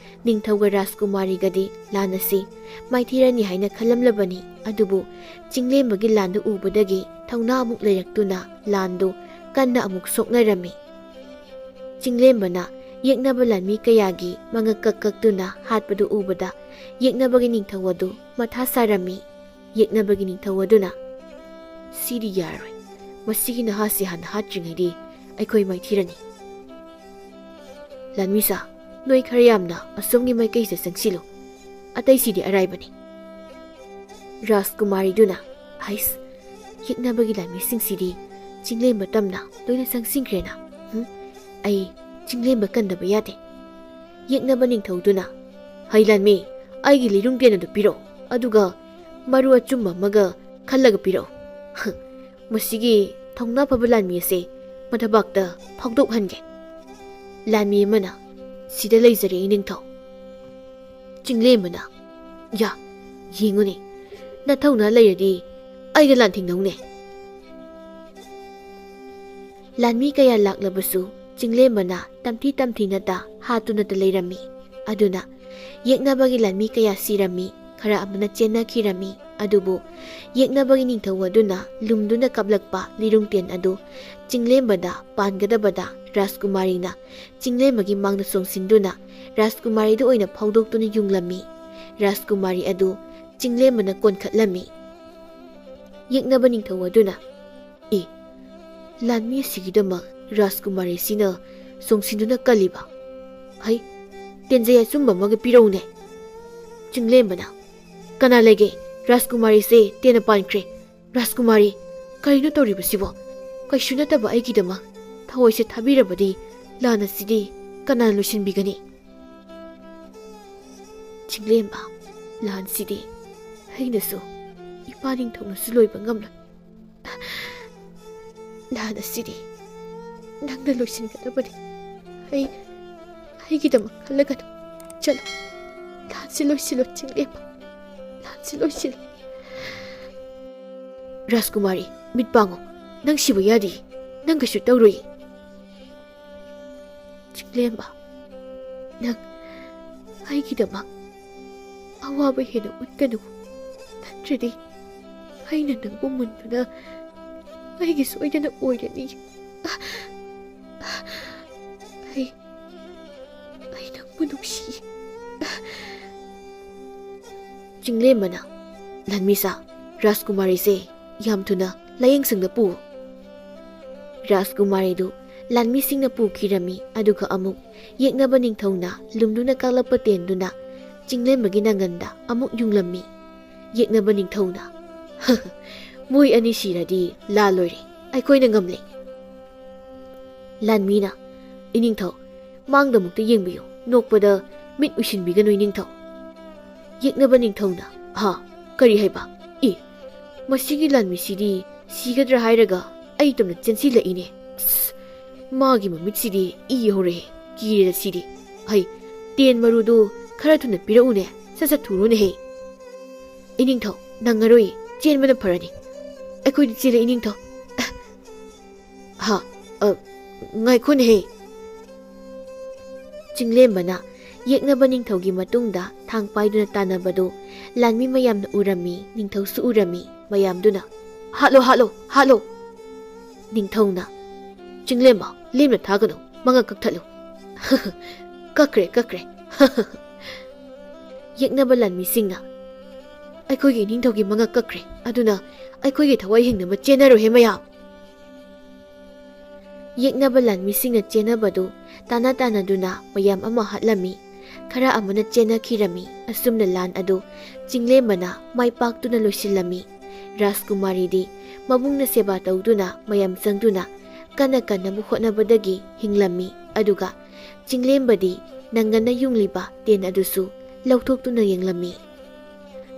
ꯅꯤꯡꯊꯧꯒ ꯔꯥꯖꯀꯨꯃꯥꯔꯤꯒꯗꯤ ꯂꯥꯟ ꯑꯁꯤ ꯃꯥꯏꯊꯤꯔꯅꯤ ꯍꯥꯏꯅ ꯈꯜꯂꯝꯂꯕꯅꯤ, ꯑꯗꯨꯕꯨ ꯆꯤꯡꯂꯦꯝꯕꯒꯤ ꯂꯥꯟꯗꯨ ꯎꯕꯗꯒꯤ ꯊꯧꯅꯥ ꯑꯃꯨꯛ ꯂꯩꯔꯛꯇꯨꯅ ꯂꯥꯟꯗꯨ ꯀꯟꯅ ꯑꯃꯨꯛ ꯁꯣꯛꯅꯔꯝꯃꯤ꯫ ꯆꯤꯡꯂꯦꯝꯕꯅ ꯌꯦꯛꯅꯕ ꯂꯥꯟꯃꯤ ꯀꯌꯥꯒꯤ ꯃꯉꯛ ꯀꯛꯇꯨꯅ ꯍꯥꯠꯄꯗꯨ ꯎꯕꯗ ꯌꯦꯛꯅꯕꯒꯤ ꯅꯤꯡꯊꯧ ꯑꯗꯨ ꯃꯊꯥ ꯁꯥꯔꯝꯃꯤ꯫ ꯌꯦꯛꯅꯕꯒꯤ ꯅꯤꯡꯊꯧ ꯑꯗꯨꯅ ꯁꯤꯗꯤ ꯌꯥꯔꯣꯏ, ꯃꯁꯤꯒꯤ ꯅꯍꯥꯁꯤ ꯍꯥꯟꯅ ꯍꯥꯠꯇ꯭ꯔꯤꯉꯩꯗꯤ ꯑꯩꯈꯣꯏ ꯃꯥꯏꯊꯤꯔꯅꯤ꯫ ꯂꯥꯟꯃꯤꯁꯥ, ꯅꯣꯏ ꯈꯔ ꯌꯥꯝꯅ ꯑꯁꯣꯝꯒꯤ ꯃꯥꯏꯀꯩꯁꯦ ꯆꯪꯁꯤꯜꯂꯨ, ꯑꯇꯩꯁꯤꯗꯤ ꯑꯔꯥꯏꯕꯅꯤ꯫ ꯔꯥꯖꯀꯨꯃꯥꯔꯤꯗꯨꯅ ꯍꯩꯁ, ꯌꯦꯛꯅꯕꯒꯤ ꯂꯥꯟꯃꯤꯁꯤꯡꯁꯤꯗꯤ ꯆꯤꯡꯂꯦꯝꯕ ꯇꯝꯅ ꯂꯣꯏꯅ ꯆꯪꯁꯤꯟꯈ꯭ꯔꯦꯅ꯫ ꯑꯩ ꯆꯤꯡꯂꯦꯝꯕ ꯀꯟꯗꯕ ꯌꯥꯗꯦ꯫ ꯌꯦꯛꯅꯕ ꯅꯤꯡꯊꯧꯗꯨꯅ ꯍꯩ ꯂꯥꯟꯃꯤ, ꯑꯩꯒꯤ ꯂꯤꯔꯨꯡꯇꯦꯟ ꯑꯗꯨ ꯄꯤꯔꯛꯎ, ꯑꯗꯨꯒ ꯃꯔꯨ ꯑꯆꯨꯝꯕ ꯑꯃꯒ ꯈꯜꯂꯒ ꯄꯤꯔꯛꯎ꯫ ꯃꯁꯤꯒꯤ ꯊꯧꯅꯥ ꯐꯕ ꯂꯥꯟꯃꯤ ꯑꯁꯦ ꯃꯊꯕꯥꯛꯇ ꯐꯥꯎꯗꯣꯛꯍꯟꯒꯦ꯫ ꯂꯥꯟꯃꯤ ꯑꯃꯅ ꯁꯤꯗ ꯂꯩꯖꯔꯦ ꯅꯤꯡꯊꯧ꯫ ꯆꯤꯡꯂꯦꯝꯕꯅ ꯌꯦꯡꯉꯨꯅꯦ, ꯅꯊꯧꯅꯥ ꯂꯩꯔꯗꯤ ꯑꯩꯒ ꯂꯥꯟꯊꯦꯡꯅꯧꯅꯦ꯫ ꯂꯥꯟꯃꯤ ꯀꯌꯥ ꯂꯥꯛꯂꯕꯁꯨ ꯆꯤꯡꯂꯦꯝꯕꯅ ꯇꯝꯊꯤ ꯇꯝꯊꯤꯅꯇ ꯍꯥꯠꯇꯨꯅꯇ ꯂꯩꯔꯝꯃꯤ꯫ ꯑꯗꯨꯅ ꯌꯦꯛꯅꯕꯒꯤ ꯂꯥꯟꯃꯤ ꯀꯌా ꯁꯤꯔꯝꯃꯤ, ꯈꯔ ꯑꯃꯅ ꯆꯦꯟꯅꯈꯤꯔꯝꯃꯤ꯫ ꯑꯗꯨꯕꯨ ꯌꯦꯛꯅꯕꯒꯤ ꯅꯤꯡꯊꯧ ꯑꯗꯨꯅ ꯂꯨꯝꯗꯨꯅ ꯀꯥꯞꯂꯛꯄ ꯂꯤꯔꯨꯡꯇꯦꯟ ꯑꯗꯨ ꯆꯤꯡꯂꯦꯝꯕꯗ ꯄꯥꯟꯒꯗꯕꯗ ꯔꯥꯖꯀꯨꯃꯥꯔꯤꯅ ꯆꯤꯡꯂꯦꯝꯕꯒꯤ ꯃꯥꯡꯗ ꯆꯣꯡꯁꯤꯟꯗꯨꯅ ꯔꯥꯖꯀꯨꯃꯥꯔꯤꯗ ꯑꯣꯏꯅ ꯐꯥꯎꯗꯣꯛꯇꯨꯅ ꯌꯨꯡꯂꯝꯃꯤ꯫ ꯔꯥꯖꯀꯨꯃꯥꯔꯤ ꯑꯗꯨ ꯆꯤꯡꯂꯦꯝꯕꯅ ꯀꯣꯟꯈꯠꯂꯝꯃꯤ꯫ ꯌꯦꯛꯅꯕ ꯅꯤꯡꯊꯧ ꯑꯗꯨꯅ ꯂꯥꯟꯃꯤ ꯑꯁꯤꯒꯤꯗꯃꯛ ꯔꯥꯖꯀꯨꯃꯥꯔꯤꯁꯤꯅ ꯆꯣꯡꯁꯤꯟꯗꯨꯅ ꯀꯜꯂꯤꯕ? ꯍꯩ, ꯇꯦꯟꯖꯩ ꯑꯆꯨꯝꯕ ꯑꯃꯒ ꯄꯤꯔꯛꯎꯅꯦ꯫ ꯆꯤꯡꯂꯦꯝꯕꯅ ꯀꯅꯥ ꯂꯩꯒꯦ? ꯔꯥꯖꯀꯨꯃꯥꯔꯤꯁꯦ ꯇꯦꯟꯅ ꯄꯥꯟꯈ꯭ꯔꯦ꯫ ꯔꯥꯖꯀꯨꯃꯥꯔꯤ, ꯀꯔꯤꯅꯣ ꯇꯧꯔꯤꯕꯁꯤꯕꯣ? ꯀꯩꯁꯨ ꯅꯠꯇꯕ ꯑꯩꯒꯤꯗꯃꯛ ꯊꯋꯥꯏꯁꯦ ꯊꯥꯕꯤꯔꯕꯗꯤ ꯂꯥꯟ ꯑꯁꯤꯗꯤ ꯀꯅꯥꯅ ꯂꯣꯏꯁꯤꯟꯕꯤꯒꯅꯤ? ꯆꯤꯡꯂꯦꯝꯕ, ꯂꯥꯟꯁꯤꯗꯤ ꯑꯩꯅꯁꯨ ꯏꯄꯥ ꯅꯤꯡꯊꯧꯅꯁꯨ ꯂꯣꯏꯕ ꯉꯝꯂꯣꯏ꯫ ꯂꯥꯟ ꯑꯁꯤꯗꯤ ꯅꯪꯅ ꯂꯣꯏꯁꯤꯟꯒꯗꯕꯅꯤ ꯑꯩꯒꯤꯗꯃꯛ ꯈꯜꯂꯒꯅꯨ ꯆꯠꯂꯣ ꯂꯥꯟꯁꯤ ꯂꯣꯏꯁꯤꯜꯂꯣ ꯆꯤꯡꯂꯦꯝꯕ ꯂꯥꯟꯁꯤ ꯂꯣꯏꯁꯤꯜꯂꯣ ꯔꯥꯖꯀꯨꯃꯥꯔꯤ ꯃꯤꯠ ꯄꯥꯡꯉꯣ ꯅꯪ ꯁꯤꯕ ꯌꯥꯗꯦ ꯅꯪ ꯀꯩꯁꯨ ꯇꯧꯔꯣꯏ ꯆꯤꯡꯂꯦꯝꯕ ꯅꯪ ꯑꯩꯒꯤꯗꯃꯛ ꯑꯋꯥꯕ ꯍꯦꯟꯅ ꯎꯠꯀꯅꯨ ꯅꯠꯇ꯭ꯔꯗꯤ ꯑꯩꯅ ꯅꯪꯕꯨ ꯃꯨꯟꯗꯨꯅ ꯑꯩꯒꯤ ꯁꯣꯏꯗꯅ ꯑꯣꯏꯔꯅꯤ ꯑꯩ ꯅꯪꯕꯨ ꯅꯨꯡꯁꯤ ꯆꯤꯡꯂꯦꯝꯕꯅ ꯂꯟꯃꯤꯁꯥ ꯔꯥꯖꯀꯨꯃꯥꯔꯤꯁꯦ ꯌꯥꯝ ꯊꯨꯅ ꯂꯥꯌꯦꯡꯁꯪꯗ ꯄꯨ ꯔꯥꯖꯀꯨꯃꯥꯔꯤꯗꯨ ꯂꯥꯟꯃꯤꯁꯤꯡꯅ ꯄꯨꯈꯤꯔꯝꯃꯤ ꯑꯗꯨꯒ ꯑꯃꯨꯛ ꯌꯦꯛꯅꯕ ꯅꯤꯡꯊꯧꯅ ꯂꯨꯝꯗꯨꯅ ꯀꯥꯛꯂꯛꯄ ꯇꯦꯟꯗꯨꯅ ꯆꯤꯡꯂꯦꯝꯕꯒꯤ ꯅꯪꯒꯟꯗ ꯑꯃꯨꯛ ꯌꯨꯡꯂꯝꯃꯤ ꯌꯦꯛꯅꯕ ꯅꯤꯡꯊꯧꯅ ꯃꯣꯏ ꯑꯅꯤ ꯁꯤꯔꯗꯤ ꯂꯥꯟ ꯂꯣꯏꯔꯦ ꯑꯩꯈꯣꯏꯅ ꯉꯝꯂꯦ ꯂꯥꯟꯃꯤꯅ ꯏꯅꯤꯡꯊꯧ ꯃꯥꯡꯗꯃꯨꯛꯇ ꯌꯦꯡꯕꯤꯌꯨ ꯅꯣꯛꯄꯗ ꯃꯤꯠ ꯎꯏꯁꯤꯟꯕꯤꯒꯅꯨ ꯏꯅꯤꯡꯊꯧ ꯌꯦꯛꯅꯕ ꯅꯤꯡꯊꯧꯅ ꯀꯔꯤ ꯍꯥꯏꯕ ꯃꯁꯤꯒꯤ ꯂꯥꯟꯃꯤꯁꯤꯗꯤ ꯁꯤꯒꯗ꯭ꯔꯥ ꯍꯥꯏꯔꯒ ꯑꯩ ꯇꯝꯅ ꯆꯦꯟꯁꯤꯜꯂꯛꯏꯅꯦ ꯃꯥꯒꯤ ꯃꯃꯤꯠꯁꯤꯗꯤ ꯏ ꯍꯧꯔꯛꯑꯦ ꯀꯤꯔꯦꯗ ꯁꯤꯗꯤ ꯇꯦꯟ ꯃꯔꯨꯗꯨ ꯈꯔ ꯊꯨꯅ ꯄꯤꯔꯛꯎꯅꯦ ꯁꯠ ꯊꯨꯔꯣꯅꯦꯍꯦ ꯏꯅꯤꯡꯊꯧ ꯅꯪꯉꯔꯣꯏ ꯆꯦꯟꯕꯅ ꯐꯔꯅꯤ ꯑꯩꯈꯣꯏꯗꯤ ꯆꯦꯜꯂꯦ ꯏꯅꯤꯡꯊꯧ ꯉꯥꯏꯈꯣꯅꯦꯍꯦ ꯆꯤꯡꯂꯦꯝꯕꯅ ꯌꯦꯛꯅꯕ ꯅꯤꯡꯊꯧꯒꯤ ꯃꯇꯨꯡꯗ ꯊꯥꯡ ꯄꯥꯏꯗꯨꯅ ꯇꯥꯟꯅꯕꯗꯨ ꯂꯥꯟꯃꯤ ꯃꯌꯥꯝꯅ ꯎꯔꯝꯃꯤ ꯅꯤꯡꯊꯧꯁꯨ ꯎꯔꯝꯃꯤ ꯃꯌꯥꯝꯗꯨꯅ ꯍꯥꯠꯂꯣ ꯅꯤꯡꯊꯧꯅ ꯆꯤꯡꯂꯦꯝꯕ ꯂꯦꯝꯅ ꯊꯥꯒꯅꯨ ꯃꯉꯛ ꯀꯛꯊꯠꯂꯨ ꯀꯛꯈ꯭ꯔꯦ ꯌꯦꯛꯅꯕ ꯂꯥꯟꯃꯤꯁꯤꯡꯅ ꯑꯩꯈꯣꯏꯒꯤ ꯅꯤꯡꯊꯧꯒꯤ ꯃꯉꯛ ꯀꯛꯈ꯭ꯔꯦ ꯑꯗꯨꯅ ꯑꯩꯈꯣꯏꯒꯤ ꯊꯋꯥꯏ ꯍꯤꯡꯅꯕ ꯆꯦꯟꯅꯔꯣꯍꯦ ꯃꯌꯥꯝ ꯌꯦꯛꯅꯕ ꯂꯥꯟꯃꯤꯁꯤꯡꯅ ꯆꯦꯟꯅꯕꯗꯨ ꯇꯥꯟꯅꯗꯨꯅ ꯃꯌꯥꯝ ꯑꯃ ꯍꯥꯠꯂꯝꯃꯤ ꯈꯔ ꯑꯃꯅ ꯆꯦꯟꯅꯈꯤꯔꯝꯃꯤ ꯑꯁꯨꯝꯅ ꯂꯥꯟ ꯑꯗꯨ ꯆꯤꯡꯂꯦꯝꯕꯅ ꯃꯥꯏ ꯄꯥꯛꯇꯨꯅ ꯂꯣꯏꯁꯤꯜꯂꯝꯃꯤ ꯔꯥꯖꯀꯨꯃꯥꯔꯤꯗꯤ ꯃꯕꯨꯡꯅ ꯁꯦꯕꯥ ꯇꯧꯗꯨꯅ ꯃꯌꯥꯝ ꯆꯪꯗꯨꯅ ꯀꯟꯅꯕ ꯍꯣꯠꯅꯕꯗꯒꯤ ꯍꯤꯡꯂꯝꯃꯤ ꯑꯗꯨꯒ ꯆꯤꯡꯂꯦꯝꯕꯗꯤ ꯅꯪꯒꯟꯅ ꯌꯨꯡꯂꯤꯕ ꯇꯦꯟ ꯑꯗꯨꯁꯨ ꯂꯧꯊꯣꯛꯇꯨꯅ ꯌꯦꯡꯂꯝꯃꯤ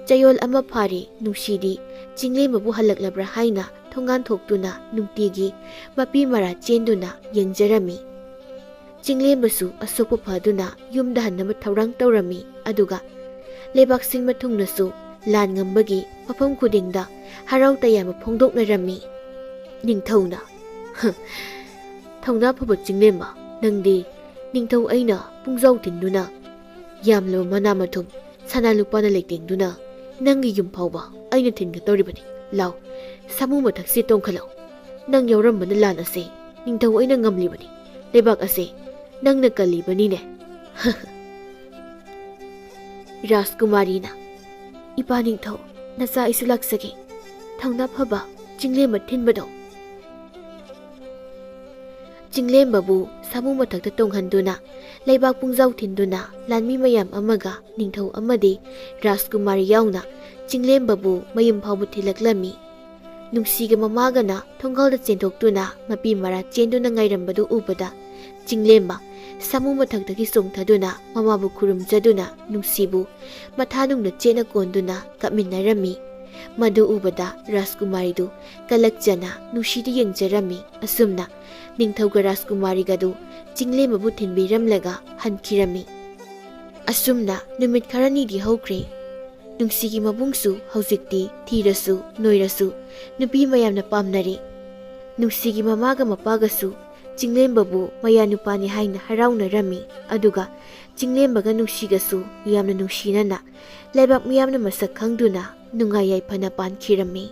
ꯆꯌꯣꯜ ꯑꯃ ꯐꯥꯔꯦ ꯅꯨꯡꯁꯤꯗꯤ ꯆꯤꯡꯂꯦꯝꯕꯕꯨ ꯍꯜꯂꯛꯂꯕ꯭ꯔꯥ ꯍꯥꯏꯅ ꯊꯣꯡꯒꯥꯟ ꯊꯣꯛꯇꯨꯅ ꯅꯨꯡꯇꯤꯒꯤ ꯃꯄꯤ ꯃꯔꯥ ꯆꯦꯟꯗꯨꯅ ꯌꯦꯡꯖꯔꯝꯃꯤ ꯆꯤꯡꯂꯦꯝꯕꯁꯨ ꯑꯁꯣꯛꯄ ꯐꯗꯨꯅ ꯌꯨꯝꯗ ꯍꯟꯅꯕ ꯊꯧꯔꯥꯡ ꯇꯧꯔꯝꯃꯤ ꯑꯗꯨꯒ ꯂꯩꯕꯥꯛ ꯁꯤꯟꯕ ꯊꯨꯡꯅꯁꯨ ꯂꯥꯟ ꯉꯝꯕꯒꯤ ꯃꯐꯝ ꯈꯨꯗꯤꯡꯗ ꯍꯔꯥꯎ ꯇꯌꯥꯝꯕ ꯐꯣꯡꯗꯣꯛꯅꯔꯝꯃꯤ ꯅꯤꯡꯊꯧꯅ ꯊꯧꯅꯥ ꯐꯕ ꯆꯤꯡꯂꯦꯝꯕ ꯅꯪꯗꯤ ꯅꯤꯡꯊꯧ ꯑꯩꯅ ꯄꯨꯡꯖꯥꯎ ꯊꯤꯟꯗꯨꯅ ꯌꯥꯝꯂꯕ ꯃꯅꯥ ꯃꯊꯨꯝ ꯁꯅꯥ ꯂꯨꯄꯥꯅ ꯂꯩꯇꯦꯡꯗꯨꯅ ꯅꯪꯒꯤ ꯌꯨꯝ ꯐꯥꯎꯕ ꯑꯩꯅ ꯊꯤꯟꯒꯗꯧꯔꯤꯕꯅꯤ ꯂꯥꯎ ꯁꯥꯃꯨ ꯃꯊꯛꯁꯦ ꯇꯣꯡꯈꯠꯂꯛꯎ ꯅꯪ ꯌꯥꯎꯔꯝꯕꯅ ꯂꯥꯟ ꯑꯁꯦ ꯅꯤꯡꯊꯧ ꯑꯩꯅ ꯉꯝꯂꯤꯕꯅꯤ ꯂꯩꯕꯥꯛ ꯑꯁꯦ ꯅꯪꯅ ꯀꯜꯂꯤꯕꯅꯤꯅꯦ ꯔꯥꯖꯀꯨꯃꯥꯔꯤꯅ ꯏꯄꯥ ꯅꯤꯡꯊꯧ ꯅꯆꯥ ꯑꯩꯁꯨ ꯂꯥꯛꯆꯒꯦ ꯊꯧꯅꯥ ꯐꯕ ꯆꯤꯡꯂꯦꯝꯕ ꯊꯤꯟꯕꯗꯣ ꯆꯤꯡꯂꯦꯝꯕꯕꯨ ꯁꯥꯃꯨ ꯃꯊꯛꯇ ꯇꯣꯡꯍꯟꯗꯨꯅ ꯂꯩꯕꯥꯛ ꯄꯨꯡꯖꯥꯎ ꯊꯤꯟꯗꯨꯅ ꯂꯥꯟꯃꯤ ꯃꯌꯥꯝ ꯑꯃꯒ ꯅꯤꯡꯊꯧ ꯑꯃꯗꯤ ꯔꯥꯖꯀꯨꯃꯥꯔꯤ ꯌꯥꯎꯅ ꯆꯤꯡꯂꯦꯝꯕꯕꯨ ꯃꯌꯨꯝ ꯐꯥꯎꯕ ꯊꯤꯜꯂꯛꯂꯝꯃꯤ ꯅꯨꯡꯁꯤꯒ ꯃꯃꯥꯒꯅ ꯊꯣꯡꯒꯥꯜꯗ ꯆꯦꯟꯊꯣꯛꯇꯨꯅ ꯃꯄꯤ ꯃꯔꯥ ꯆꯦꯟꯗꯨꯅ ꯉꯥꯏꯔꯝꯕꯗꯨ ꯎꯕꯗ ꯆꯤꯡꯂꯦꯝꯕ ꯁꯥꯃꯨ ꯃꯊꯛꯇꯒꯤ ꯆꯣꯡꯊꯗꯨꯅ ꯃꯃꯥꯕꯨ ꯈꯨꯔꯨꯝꯖꯗꯨꯅ ꯅꯨꯡꯁꯤꯕꯨ ꯃꯊꯥꯅꯨꯡꯗ ꯆꯦꯠꯅ ꯀꯣꯟꯗꯨꯅ ꯀꯞꯃꯤꯟꯅꯔꯝꯃꯤ ꯃꯗꯨ ꯎꯕꯗ ꯔꯥꯖꯀꯨꯃꯥꯔꯤꯗꯨ ꯀꯂꯛꯆꯅ ꯅꯨꯡꯁꯤꯗ ꯌꯦꯡꯖꯔꯝꯃꯤ ꯑꯁꯨꯝꯅ ꯅꯤꯡꯊꯧꯒ ꯔꯥꯖꯀꯨꯃꯥꯔꯤꯒꯗꯨ ꯆꯤꯡꯂꯦꯝꯕꯕꯨ ꯊꯤꯟꯕꯤꯔꯝꯂꯒ ꯍꯟꯈꯤꯔꯝꯃꯤ ꯑꯁꯨꯝꯅ ꯅꯨꯃꯤꯠ ꯈꯔꯅꯤꯗꯤ ꯍꯧꯈ꯭ꯔꯦ ꯅꯨꯡꯁꯤꯒꯤ ꯃꯕꯨꯡꯁꯨ ꯍꯧꯖꯤꯛꯇꯤ ꯊꯤꯔꯁꯨ ꯅꯣꯏꯔꯁꯨ ꯅꯨꯄꯤ ꯃꯌꯥꯝꯅ ꯄꯥꯝꯅꯔꯦ ꯅꯨꯡꯁꯤꯒꯤ ꯃꯃꯥꯒ ꯃꯄꯥꯒꯁꯨ ꯆꯤꯡꯂꯦꯝꯕꯕꯨ ꯃꯌꯥ ꯅꯨꯄꯥꯅꯤ ꯍꯥꯏꯅ ꯍꯔꯥꯎꯅꯔꯝꯃꯤ ꯑꯗꯨꯒ ꯆꯤꯡꯂꯦꯝꯕꯒ ꯅꯨꯡꯁꯤꯒꯁꯨ ꯌꯥꯝꯅ ꯅꯨꯡꯁꯤꯅꯅ ꯂꯩꯕꯥꯛ ꯃꯤꯌꯥꯝꯅ ꯃꯁꯛ ꯈꯪꯗꯨꯅ ꯅꯨꯡꯉꯥꯏ ꯌꯥꯏꯐꯅ ꯄꯥꯟꯈꯤꯔꯝꯃꯤ